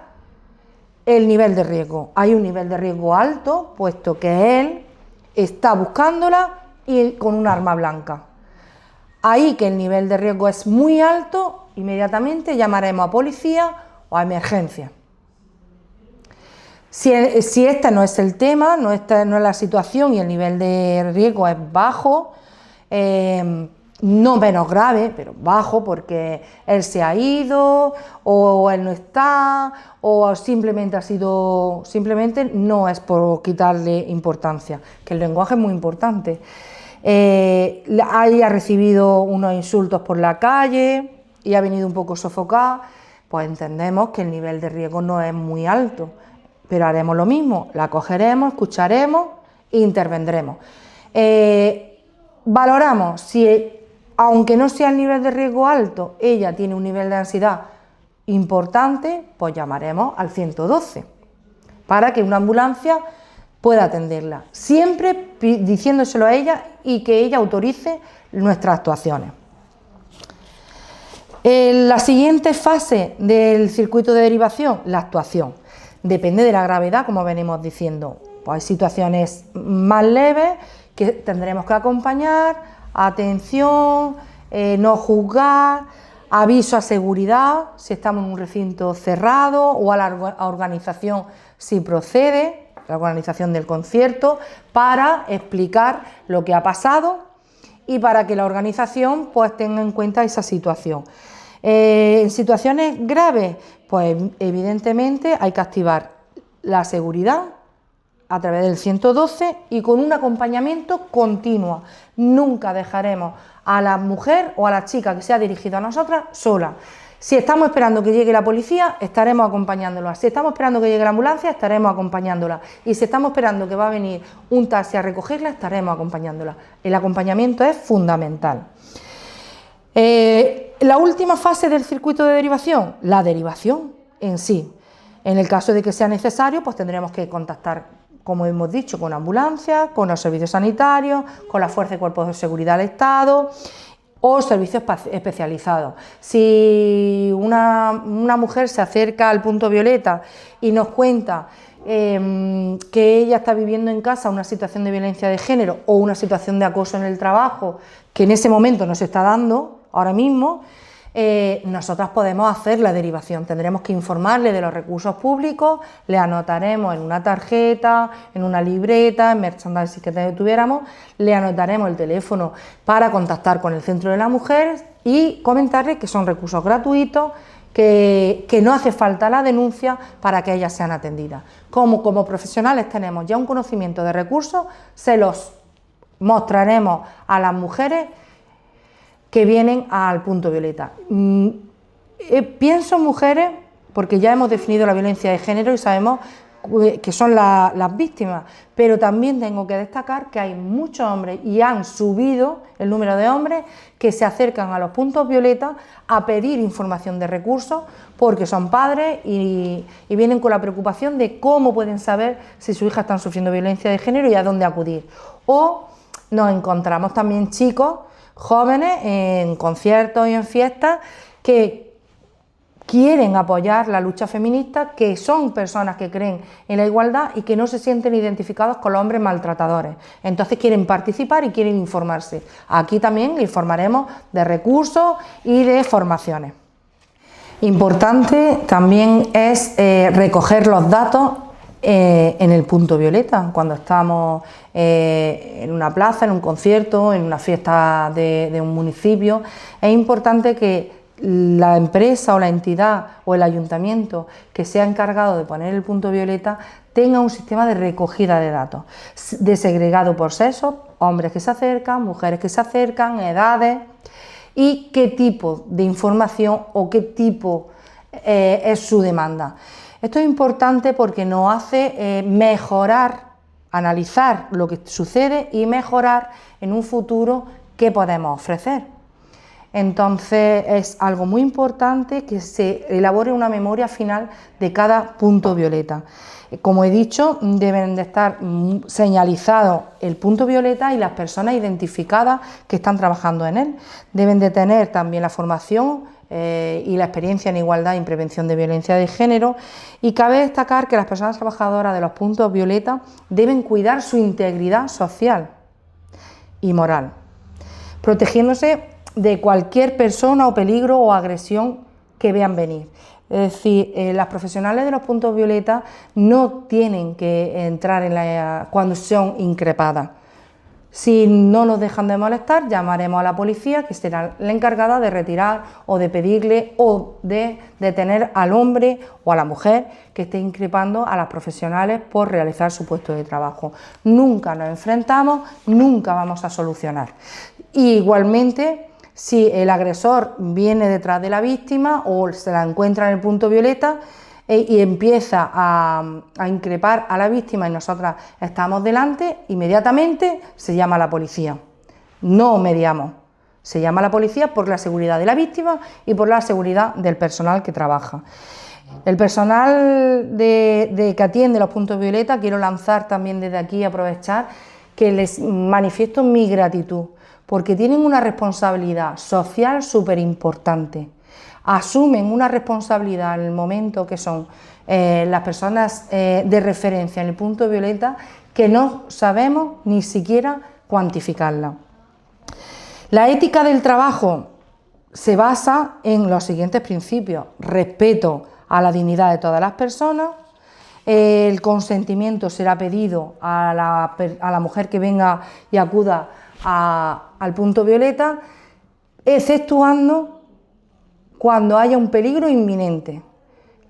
el nivel de riesgo. Hay un nivel de riesgo alto, puesto que él está buscándola y con un arma blanca. Ahí que el nivel de riesgo es muy alto, inmediatamente llamaremos a policía o a emergencia. Si este no es el tema, no es la situación y el nivel de riesgo es bajo, no menos grave, pero bajo, porque él se ha ido, o él no está, o simplemente no es por quitarle importancia, que el lenguaje es muy importante. Haya recibido unos insultos por la calle y ha venido un poco sofocada, pues entendemos que el nivel de riesgo no es muy alto, pero haremos lo mismo, la cogeremos, escucharemos e intervendremos. Valoramos si, aunque no sea el nivel de riesgo alto, ella tiene un nivel de ansiedad importante, pues llamaremos al 112 para que una ambulancia pueda atenderla, siempre diciéndoselo a ella y que ella autorice nuestras actuaciones. La siguiente fase del circuito de derivación, la actuación. Depende de la gravedad, como venimos diciendo. Pues hay situaciones más leves que tendremos que acompañar, atención, no juzgar, aviso a seguridad, si estamos en un recinto cerrado, o a la organización si procede, la organización del concierto, para explicar lo que ha pasado y para que la organización pues tenga en cuenta esa situación. En situaciones graves, pues evidentemente hay que activar la seguridad a través del 112 y con un acompañamiento continuo. Nunca dejaremos a la mujer o a la chica que se ha dirigido a nosotras sola. Si estamos esperando que llegue la policía, estaremos acompañándola. Si estamos esperando que llegue la ambulancia, estaremos acompañándola. Y si estamos esperando que va a venir un taxi a recogerla, estaremos acompañándola. El acompañamiento es fundamental. La última fase del circuito de derivación, la derivación en sí. En el caso de que sea necesario, pues tendremos que contactar, como hemos dicho, con ambulancias, con los servicios sanitarios, con la Fuerza y Cuerpos de Seguridad del Estado o servicios especializados. Si una mujer se acerca al punto violeta y nos cuenta que ella está viviendo en casa una situación de violencia de género o una situación de acoso en el trabajo que en ese momento no se está dando ahora mismo, nosotras podemos hacer la derivación. Tendremos que informarle de los recursos públicos, le anotaremos en una tarjeta, en una libreta, en merchandising que tuviéramos, le anotaremos el teléfono para contactar con el Centro de la Mujer y comentarle que son recursos gratuitos, que no hace falta la denuncia para que ellas sean atendidas. Como profesionales tenemos ya un conocimiento de recursos, se los mostraremos a las mujeres que vienen al punto violeta. Pienso en mujeres porque ya hemos definido la violencia de género y sabemos que son las víctimas, pero también tengo que destacar que hay muchos hombres y han subido el número de hombres que se acercan a los puntos violetas a pedir información de recursos porque son padres y vienen con la preocupación de cómo pueden saber si su hija está sufriendo violencia de género y a dónde acudir. O nos encontramos también chicos jóvenes en conciertos y en fiestas que quieren apoyar la lucha feminista, que son personas que creen en la igualdad y que no se sienten identificados con los hombres maltratadores. Entonces quieren participar y quieren informarse. Aquí también informaremos de recursos y de formaciones. Importante también es recoger los datos en el punto violeta, cuando estamos en una plaza, en un concierto, en una fiesta de un municipio. Es importante que la empresa o la entidad o el ayuntamiento que se ha encargado de poner el punto violeta tenga un sistema de recogida de datos, desegregado por sexo, hombres que se acercan, mujeres que se acercan, edades y qué tipo de información o qué tipo es su demanda. Esto es importante porque nos hace mejorar, analizar lo que sucede y mejorar en un futuro qué podemos ofrecer. Entonces es algo muy importante que se elabore una memoria final de cada punto violeta. Como he dicho, deben de estar señalizados el punto violeta y las personas identificadas que están trabajando en él. Deben de tener también la formación y la experiencia en igualdad y en prevención de violencia de género, y cabe destacar que las personas trabajadoras de los puntos violeta deben cuidar su integridad social y moral, protegiéndose de cualquier persona o peligro o agresión que vean venir. Es decir, las profesionales de los puntos violeta no tienen que entrar cuando son increpadas. Si no nos dejan de molestar, llamaremos a la policía, que será la encargada de retirar o de pedirle o de detener al hombre o a la mujer que esté increpando a las profesionales por realizar su puesto de trabajo. Nunca nos enfrentamos, nunca vamos a solucionar. Y igualmente, si el agresor viene detrás de la víctima o se la encuentra en el punto violeta y empieza a increpar a la víctima y nosotras estamos delante, inmediatamente se llama a la policía. No mediamos, se llama a la policía por la seguridad de la víctima y por la seguridad del personal que trabaja. El personal que atiende los puntos violeta, quiero lanzar también desde aquí, aprovechar, que les manifiesto mi gratitud, porque tienen una responsabilidad social súper importante. Asumen una responsabilidad en el momento que son las personas de referencia en el punto violeta, que no sabemos ni siquiera cuantificarla. La ética del trabajo se basa en los siguientes principios: respeto a la dignidad de todas las personas, el consentimiento será pedido a la mujer que venga y acuda al punto violeta, exceptuando cuando haya un peligro inminente.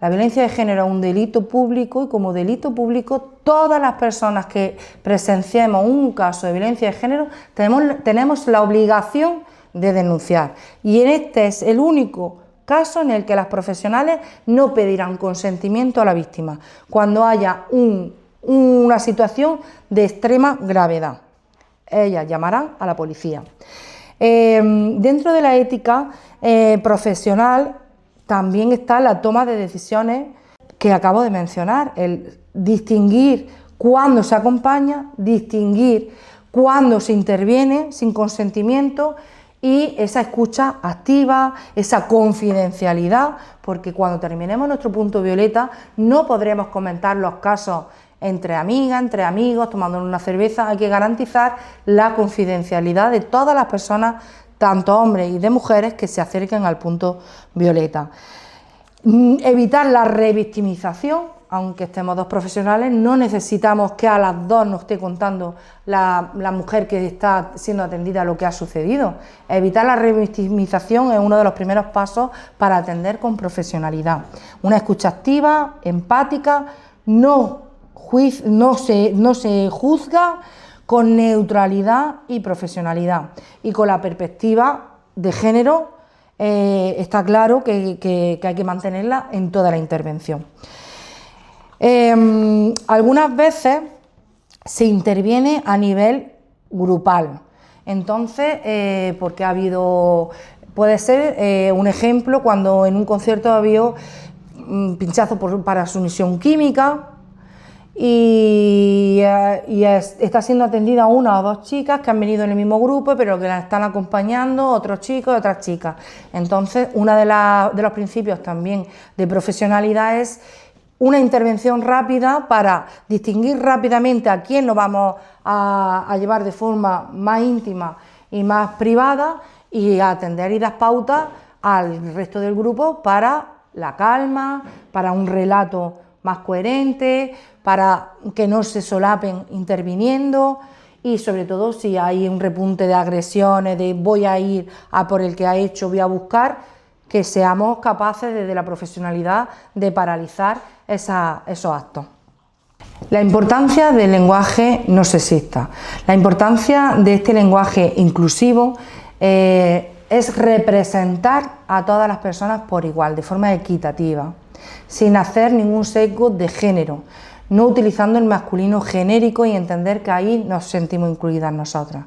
La violencia de género es un delito público y como delito público todas las personas que presenciemos un caso de violencia de género tenemos la obligación de denunciar, y este es el único caso en el que las profesionales no pedirán consentimiento a la víctima, cuando haya una situación de extrema gravedad. Ellas llamarán a la policía. Dentro de la ética profesional también está la toma de decisiones que acabo de mencionar, el distinguir cuándo se acompaña, distinguir cuándo se interviene sin consentimiento y esa escucha activa, esa confidencialidad, porque cuando terminemos nuestro punto violeta no podremos comentar los casos entre amigas, entre amigos, tomándonos una cerveza. Hay que garantizar la confidencialidad de todas las personas, tanto hombres y de mujeres, que se acerquen al punto violeta. Evitar la revictimización, aunque estemos dos profesionales, no necesitamos que a las dos nos esté contando la mujer que está siendo atendida lo que ha sucedido. Evitar la revictimización es uno de los primeros pasos para atender con profesionalidad. Una escucha activa, empática, no se juzga, con neutralidad y profesionalidad, y con la perspectiva de género está claro que hay que mantenerla en toda la intervención. Algunas veces se interviene a nivel grupal, entonces, porque puede ser un ejemplo cuando en un concierto ha habido pinchazo para sumisión química y está siendo atendida una o dos chicas que han venido en el mismo grupo, pero que la están acompañando otros chicos y otras chicas. Entonces, uno de los principios también de profesionalidad es una intervención rápida para distinguir rápidamente a quién lo vamos a llevar de forma más íntima y más privada y atender y dar pautas al resto del grupo para la calma, para un relato más coherente, para que no se solapen interviniendo y sobre todo si hay un repunte de agresiones, de voy a ir a por el que ha hecho, voy a buscar, que seamos capaces desde la profesionalidad de paralizar esos actos. La importancia del lenguaje no sexista. La importancia de este lenguaje inclusivo es representar a todas las personas por igual, de forma equitativa, sin hacer ningún sesgo de género, no utilizando el masculino genérico y entender que ahí nos sentimos incluidas nosotras.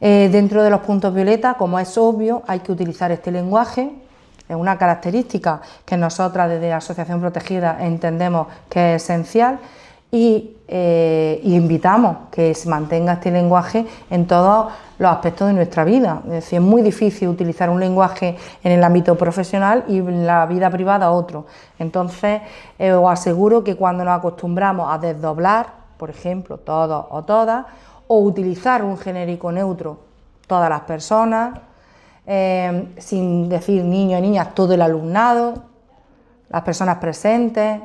Dentro de los puntos violeta, como es obvio, hay que utilizar este lenguaje. Es una característica que nosotras desde la Asociación Protegida entendemos que es esencial y invitamos que se mantenga este lenguaje en todos los aspectos de nuestra vida. Es decir, es muy difícil utilizar un lenguaje en el ámbito profesional y en la vida privada otro. Entonces, os aseguro que cuando nos acostumbramos a desdoblar, por ejemplo, todos o todas, o utilizar un genérico neutro, todas las personas, sin decir niños y niñas, todo el alumnado, las personas presentes,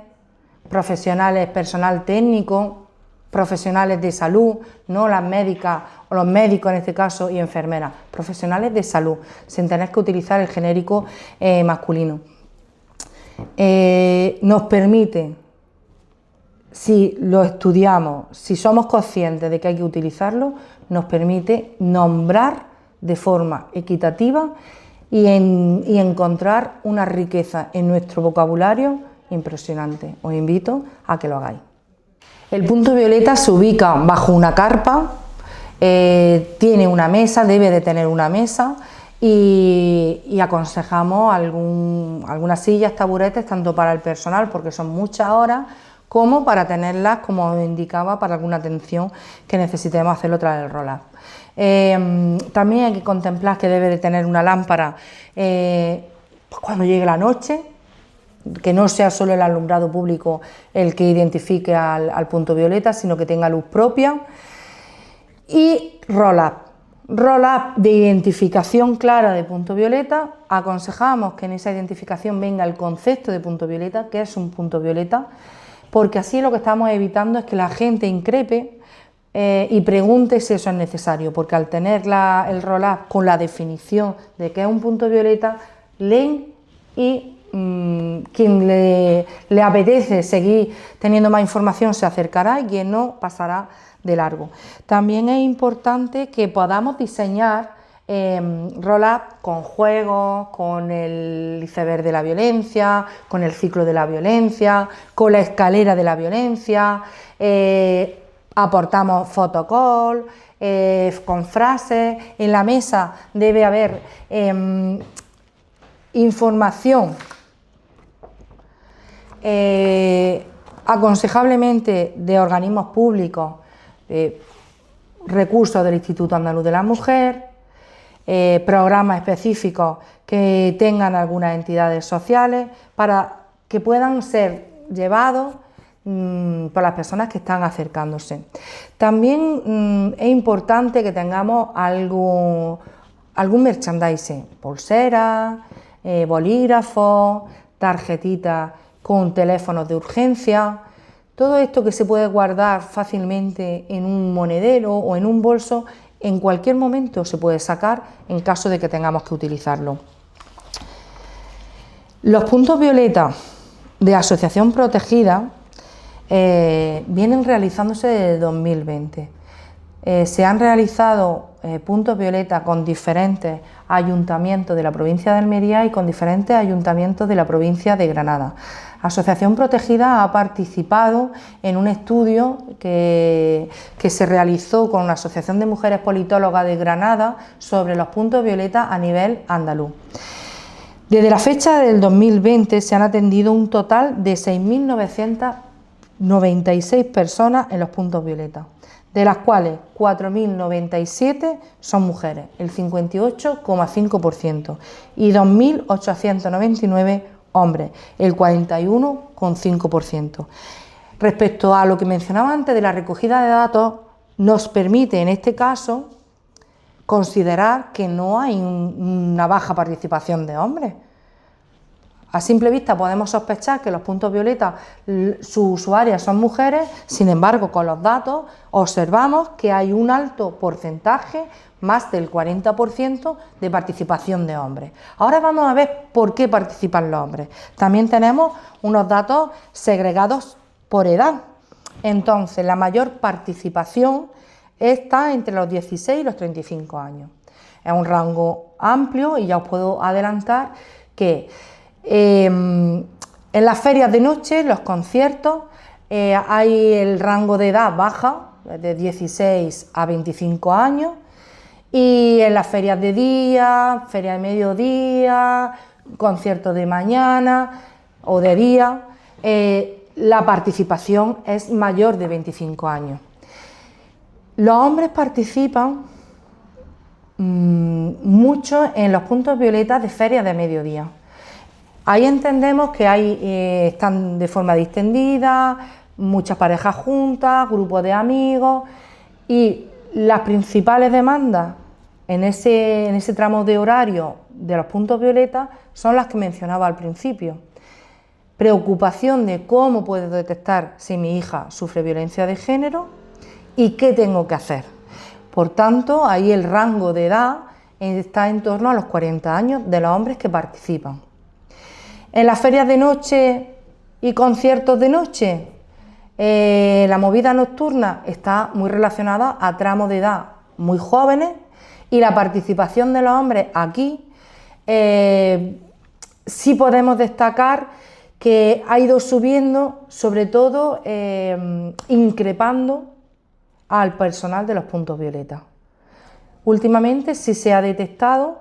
profesionales, personal técnico, profesionales de salud, no las médicas o los médicos en este caso y enfermeras, profesionales de salud, sin tener que utilizar el genérico masculino. Nos permite, si lo estudiamos, si somos conscientes de que hay que utilizarlo, nos permite nombrar de forma equitativa y encontrar una riqueza en nuestro vocabulario impresionante. Os invito a que lo hagáis. El punto violeta se ubica bajo una carpa, tiene una mesa, debe de tener una mesa y aconsejamos algunas sillas, taburetes, tanto para el personal, porque son muchas horas, como para tenerlas, como os indicaba, para alguna atención que necesitemos hacerlo tras el roll-up. También hay que contemplar que debe de tener una lámpara cuando llegue la noche, que no sea solo el alumbrado público el que identifique al punto violeta, sino que tenga luz propia. Y roll-up de identificación clara de punto violeta. Aconsejamos que en esa identificación venga el concepto de punto violeta, que es un punto violeta, porque así lo que estamos evitando es que la gente increpe y pregunte si eso es necesario, porque al tener el roll-up con la definición de qué es un punto violeta, leen y quien le apetece seguir teniendo más información se acercará y quien no pasará de largo. También es importante que podamos diseñar roll-up con juegos, con el iceberg de la violencia, con el ciclo de la violencia, con la escalera de la violencia, aportamos photocall, con frases. En la mesa debe haber información aconsejablemente de organismos públicos, recursos del Instituto Andaluz de la Mujer, programas específicos que tengan algunas entidades sociales para que puedan ser llevados por las personas que están acercándose. También es importante que tengamos algún merchandising, pulseras, bolígrafos, tarjetitas con teléfonos de urgencia, todo esto que se puede guardar fácilmente en un monedero o en un bolso, en cualquier momento se puede sacar en caso de que tengamos que utilizarlo. Los puntos violeta de Asociación Protegida vienen realizándose desde 2020. Se han realizado puntos violeta con diferentes ayuntamientos de la provincia de Almería y con diferentes ayuntamientos de la provincia de Granada. Asociación Protegida ha participado en un estudio que se realizó con la Asociación de Mujeres Politólogas de Granada sobre los puntos violeta a nivel andaluz. Desde la fecha del 2020 se han atendido un total de 6.996 personas en los puntos violeta, de las cuales 4.097 son mujeres, el 58,5%, y 2.899 hombres, el 41,5%. Respecto a lo que mencionaba antes de la recogida de datos, nos permite en este caso considerar que no hay una baja participación de hombres. A simple vista podemos sospechar que los puntos violeta, sus usuarias son mujeres, sin embargo, con los datos observamos que hay un alto porcentaje, más del 40% de participación de hombres. Ahora vamos a ver por qué participan los hombres. También tenemos unos datos segregados por edad. Entonces, la mayor participación está entre los 16 y los 35 años. Es un rango amplio y ya os puedo adelantar que en las ferias de noche, los conciertos, hay el rango de edad baja, de 16 a 25 años, y en las ferias de día, feria de mediodía, conciertos de mañana o de día, la participación es mayor de 25 años. Los hombres participan mucho en los puntos violetas de ferias de mediodía. Ahí entendemos que están de forma distendida, muchas parejas juntas, grupos de amigos, y las principales demandas en ese tramo de horario de los puntos violetas son las que mencionaba al principio. Preocupación de cómo puedo detectar si mi hija sufre violencia de género y qué tengo que hacer. Por tanto, ahí el rango de edad está en torno a los 40 años de los hombres que participan. En las ferias de noche y conciertos de noche, la movida nocturna está muy relacionada a tramos de edad muy jóvenes y la participación de los hombres aquí sí podemos destacar que ha ido subiendo, sobre todo increpando al personal de los puntos violeta. Últimamente sí se ha detectado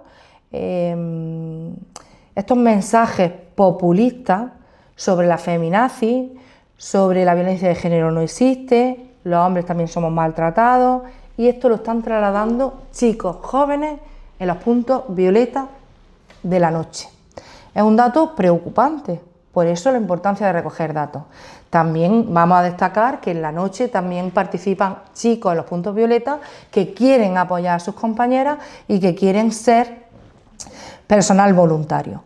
estos mensajes populistas sobre la feminazi, sobre la violencia de género no existe, los hombres también somos maltratados, y esto lo están trasladando chicos jóvenes en los puntos violeta de la noche. Es un dato preocupante, por eso la importancia de recoger datos. También vamos a destacar que en la noche también participan chicos en los puntos violeta que quieren apoyar a sus compañeras y que quieren ser personal voluntario.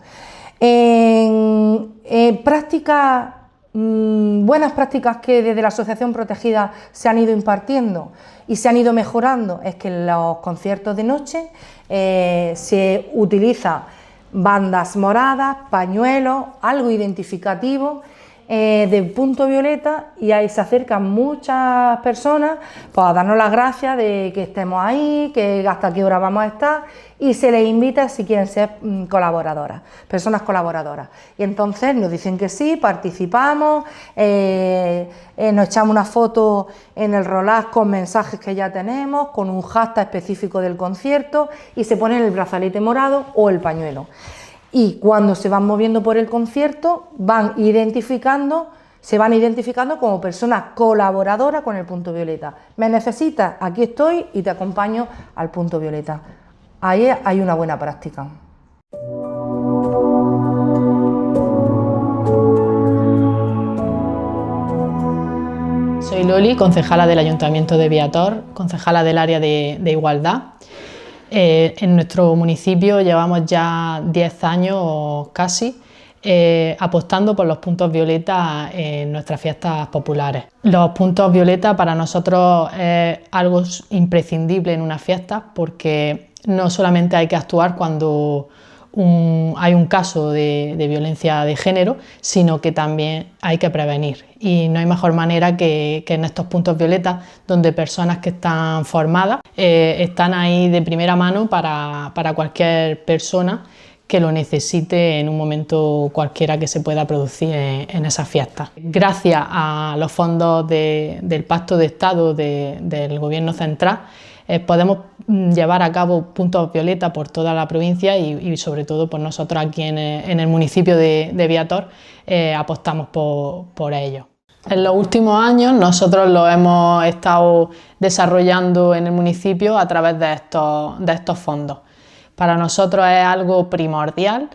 Buenas prácticas que desde la Asociación Protegida se han ido impartiendo y se han ido mejorando es que en los conciertos de noche se utiliza bandas moradas, pañuelos, algo identificativo de punto violeta, y ahí se acercan muchas personas pues, a darnos las gracias de que estemos ahí, que hasta qué hora vamos a estar, y se les invita si quieren ser colaboradoras, personas colaboradoras. Y entonces nos dicen que sí, participamos, nos echamos una foto en el rollaz con mensajes que ya tenemos, con un hashtag específico del concierto, y se ponen el brazalete morado o el pañuelo. Y cuando se van moviendo por el concierto, se van identificando como personas colaboradoras con el punto violeta. ¿Me necesitas? Aquí estoy y te acompaño al punto violeta. Ahí hay una buena práctica. Soy Loli, concejala del Ayuntamiento de Viator, concejala del área de igualdad. En nuestro municipio llevamos ya 10 años casi apostando por los puntos violetas en nuestras fiestas populares. Los puntos violetas para nosotros es algo imprescindible en una fiesta, porque no solamente hay que actuar cuando hay un caso de violencia de género, sino que también hay que prevenir. Y no hay mejor manera que en estos puntos violetas, donde personas que están formadas están ahí de primera mano para cualquier persona que lo necesite en un momento cualquiera que se pueda producir en esas fiestas. Gracias a los fondos del Pacto de Estado del Gobierno central, podemos llevar a cabo puntos violeta por toda la provincia y sobre todo por nosotros aquí en el municipio de Viator apostamos por ello. En los últimos años nosotros lo hemos estado desarrollando en el municipio a través de estos fondos. Para nosotros es algo primordial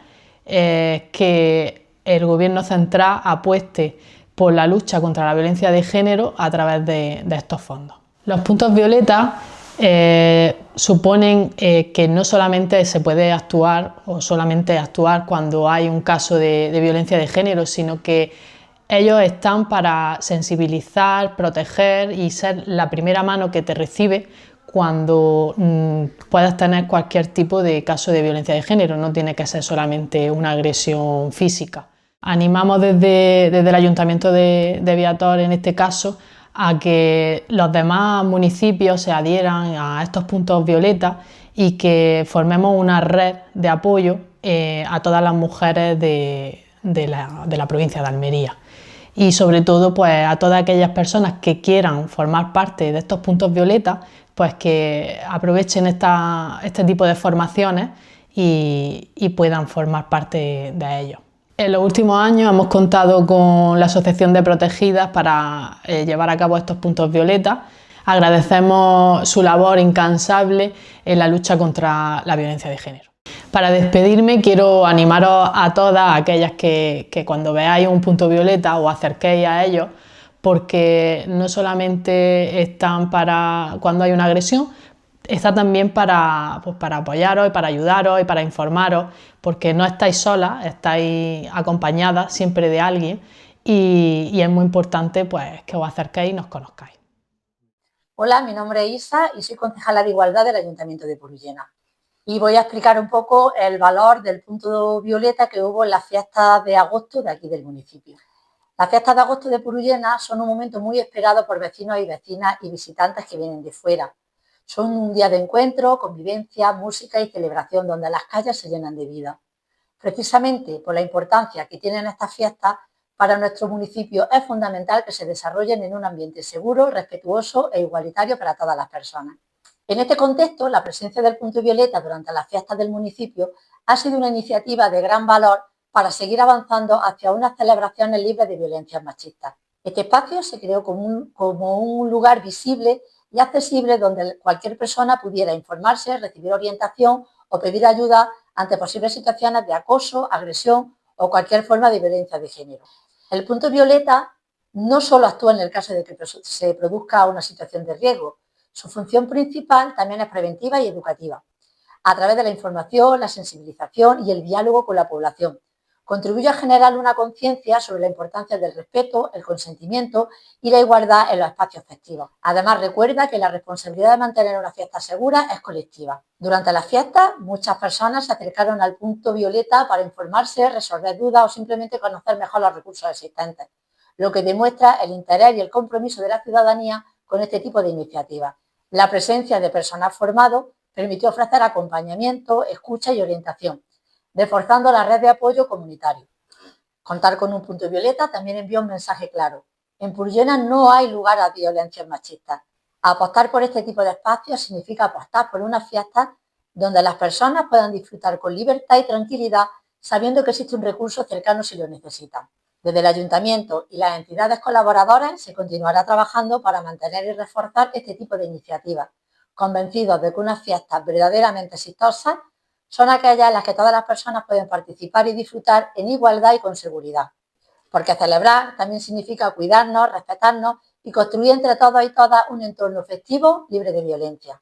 que el Gobierno central apueste por la lucha contra la violencia de género a través de estos fondos. Los puntos violetas suponen que no solamente se puede actuar o solamente actuar cuando hay un caso de violencia de género, sino que ellos están para sensibilizar, proteger y ser la primera mano que te recibe cuando puedas tener cualquier tipo de caso de violencia de género, no tiene que ser solamente una agresión física. Animamos desde el Ayuntamiento de Viator, en este caso, a que los demás municipios se adhieran a estos puntos violetas y que formemos una red de apoyo a todas las mujeres de la provincia de Almería. Y sobre todo pues, a todas aquellas personas que quieran formar parte de estos puntos violetas, pues que aprovechen este tipo de formaciones y puedan formar parte de ellos. En los últimos años hemos contado con la Asociación de Protegidas para llevar a cabo estos puntos violetas. Agradecemos su labor incansable en la lucha contra la violencia de género. Para despedirme quiero animaros a todas aquellas que cuando veáis un punto violeta os acerquéis a ellos, porque no solamente están para cuando hay una agresión, está también para apoyaros y para ayudaros y para informaros, porque no estáis solas, estáis acompañadas siempre de alguien y es muy importante pues, que os acerquéis y nos conozcáis. Hola, mi nombre es Isa y soy concejala de Igualdad del Ayuntamiento de Purullena. Y voy a explicar un poco el valor del punto violeta que hubo en las fiestas de agosto de aquí del municipio. Las fiestas de agosto de Purullena son un momento muy esperado por vecinos y vecinas y visitantes que vienen de fuera. Son un día de encuentro, convivencia, música y celebración donde las calles se llenan de vida. Precisamente por la importancia que tienen estas fiestas, para nuestro municipio es fundamental que se desarrollen en un ambiente seguro, respetuoso e igualitario para todas las personas. En este contexto, la presencia del punto violeta durante las fiestas del municipio ha sido una iniciativa de gran valor para seguir avanzando hacia unas celebraciones libres de violencias machistas. Este espacio se creó como un lugar visible y accesible donde cualquier persona pudiera informarse, recibir orientación o pedir ayuda ante posibles situaciones de acoso, agresión o cualquier forma de violencia de género. El punto violeta no solo actúa en el caso de que se produzca una situación de riesgo, su función principal también es preventiva y educativa, a través de la información, la sensibilización y el diálogo con la población. Contribuye a generar una conciencia sobre la importancia del respeto, el consentimiento y la igualdad en los espacios festivos. Además, recuerda que la responsabilidad de mantener una fiesta segura es colectiva. Durante las fiestas, muchas personas se acercaron al punto violeta para informarse, resolver dudas o simplemente conocer mejor los recursos existentes, lo que demuestra el interés y el compromiso de la ciudadanía con este tipo de iniciativas. La presencia de personal formado permitió ofrecer acompañamiento, escucha y orientación, reforzando la red de apoyo comunitario. Contar con un punto violeta también envía un mensaje claro. En Purullena no hay lugar a violencias machistas. Apostar por este tipo de espacios significa apostar por unas fiestas donde las personas puedan disfrutar con libertad y tranquilidad, sabiendo que existe un recurso cercano si lo necesitan. Desde el Ayuntamiento y las entidades colaboradoras se continuará trabajando para mantener y reforzar este tipo de iniciativas, convencidos de que unas fiestas verdaderamente exitosas son aquellas en las que todas las personas pueden participar y disfrutar en igualdad y con seguridad. Porque celebrar también significa cuidarnos, respetarnos y construir entre todos y todas un entorno festivo libre de violencia.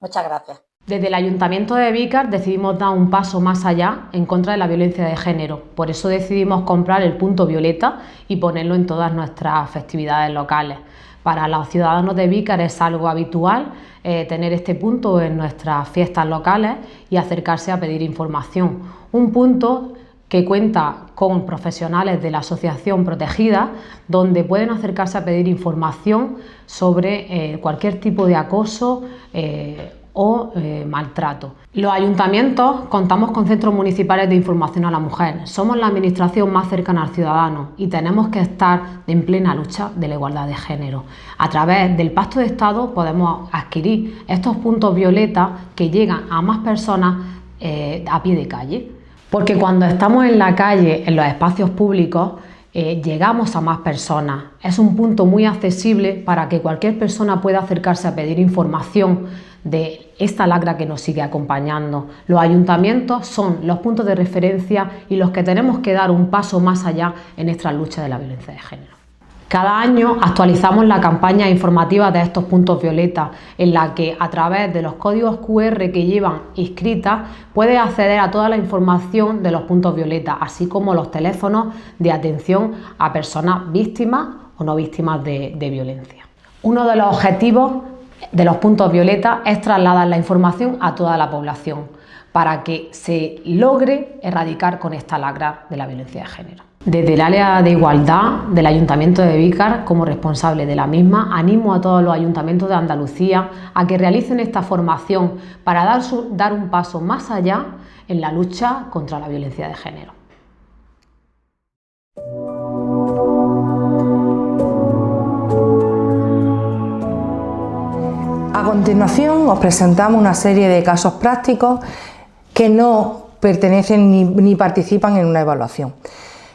Muchas gracias. Desde el Ayuntamiento de Vícar decidimos dar un paso más allá en contra de la violencia de género. Por eso decidimos comprar el punto violeta y ponerlo en todas nuestras festividades locales. Para los ciudadanos de Vícar es algo habitual tener este punto en nuestras fiestas locales y acercarse a pedir información. Un punto que cuenta con profesionales de la asociación protegida, donde pueden acercarse a pedir información sobre cualquier tipo de acoso o maltrato. Los ayuntamientos contamos con centros municipales de información a la mujer. Somos la administración más cercana al ciudadano y tenemos que estar en plena lucha de la igualdad de género. A través del Pacto de Estado podemos adquirir estos puntos violetas que llegan a más personas a pie de calle. Porque cuando estamos en la calle, en los espacios públicos, llegamos a más personas. Es un punto muy accesible para que cualquier persona pueda acercarse a pedir información de esta lacra que nos sigue acompañando. Los ayuntamientos son los puntos de referencia y los que tenemos que dar un paso más allá en nuestra lucha de la violencia de género. Cada año actualizamos la campaña informativa de estos puntos violetas, en la que a través de los códigos QR que llevan inscritas puedes acceder a toda la información de los puntos violetas, así como los teléfonos de atención a personas víctimas o no víctimas de violencia. Uno de los objetivos de los puntos violetas es trasladar la información a toda la población para que se logre erradicar con esta lacra de la violencia de género. Desde el área de igualdad del Ayuntamiento de Vícar, como responsable de la misma, animo a todos los ayuntamientos de Andalucía a que realicen esta formación para dar un paso más allá en la lucha contra la violencia de género. A continuación os presentamos una serie de casos prácticos que no pertenecen ni participan en una evaluación.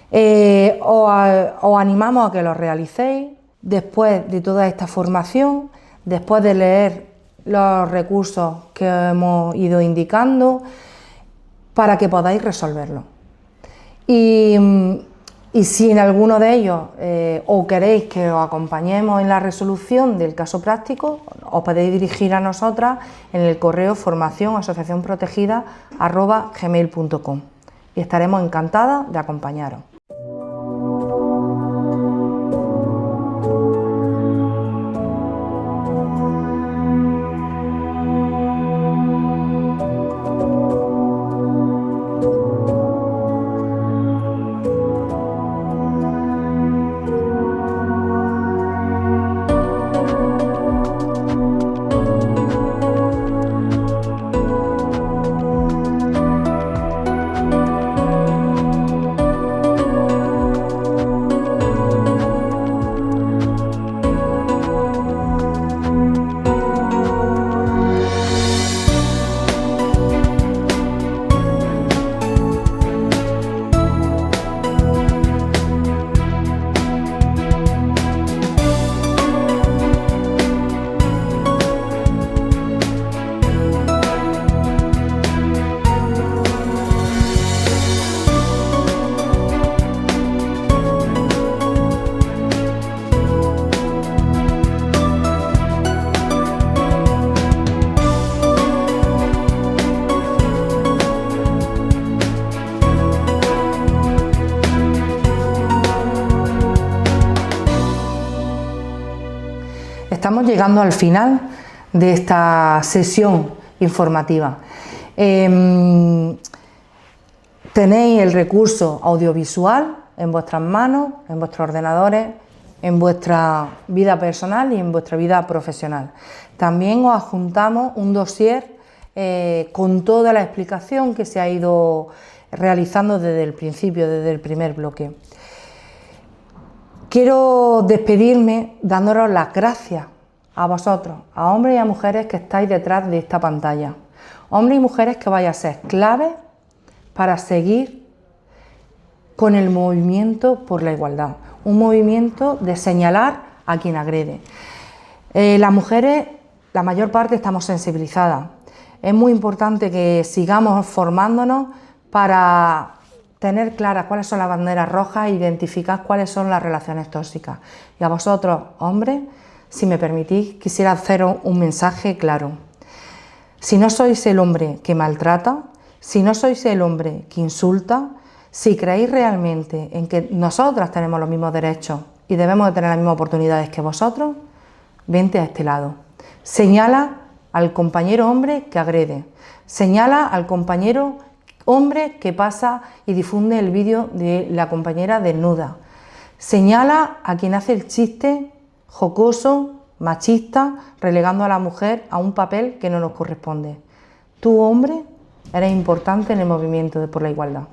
Os animamos a que los realicéis después de toda esta formación, después de leer los recursos que hemos ido indicando, para que podáis resolverlo. Y si en alguno de ellos o queréis que os acompañemos en la resolución del caso práctico, os podéis dirigir a nosotras en el correo formacionasociacionprotegida@gmail.com y estaremos encantadas de acompañaros. Estamos llegando al final de esta sesión informativa. Tenéis el recurso audiovisual en vuestras manos, en vuestros ordenadores, en vuestra vida personal y en vuestra vida profesional. También os adjuntamos un dossier con toda la explicación que se ha ido realizando desde el principio, desde el primer bloque. Quiero despedirme dándoos las gracias a vosotros, a hombres y a mujeres que estáis detrás de esta pantalla. Hombres y mujeres que vais a ser claves para seguir con el movimiento por la igualdad. Un movimiento de señalar a quien agrede. Las mujeres, la mayor parte, estamos sensibilizadas. Es muy importante que sigamos formándonos para tener claras cuáles son las banderas rojas e identificar cuáles son las relaciones tóxicas. Y a vosotros, hombres, si me permitís, quisiera haceros un mensaje claro. Si no sois el hombre que maltrata, si no sois el hombre que insulta, si creéis realmente en que nosotras tenemos los mismos derechos y debemos de tener las mismas oportunidades que vosotros, vente a este lado. Señala al compañero hombre que agrede. Señala al compañero hombre que pasa y difunde el vídeo de la compañera desnuda. Señala a quien hace el chiste jocoso, machista, relegando a la mujer a un papel que no nos corresponde. Tú, hombre, eres importante en el movimiento por la igualdad.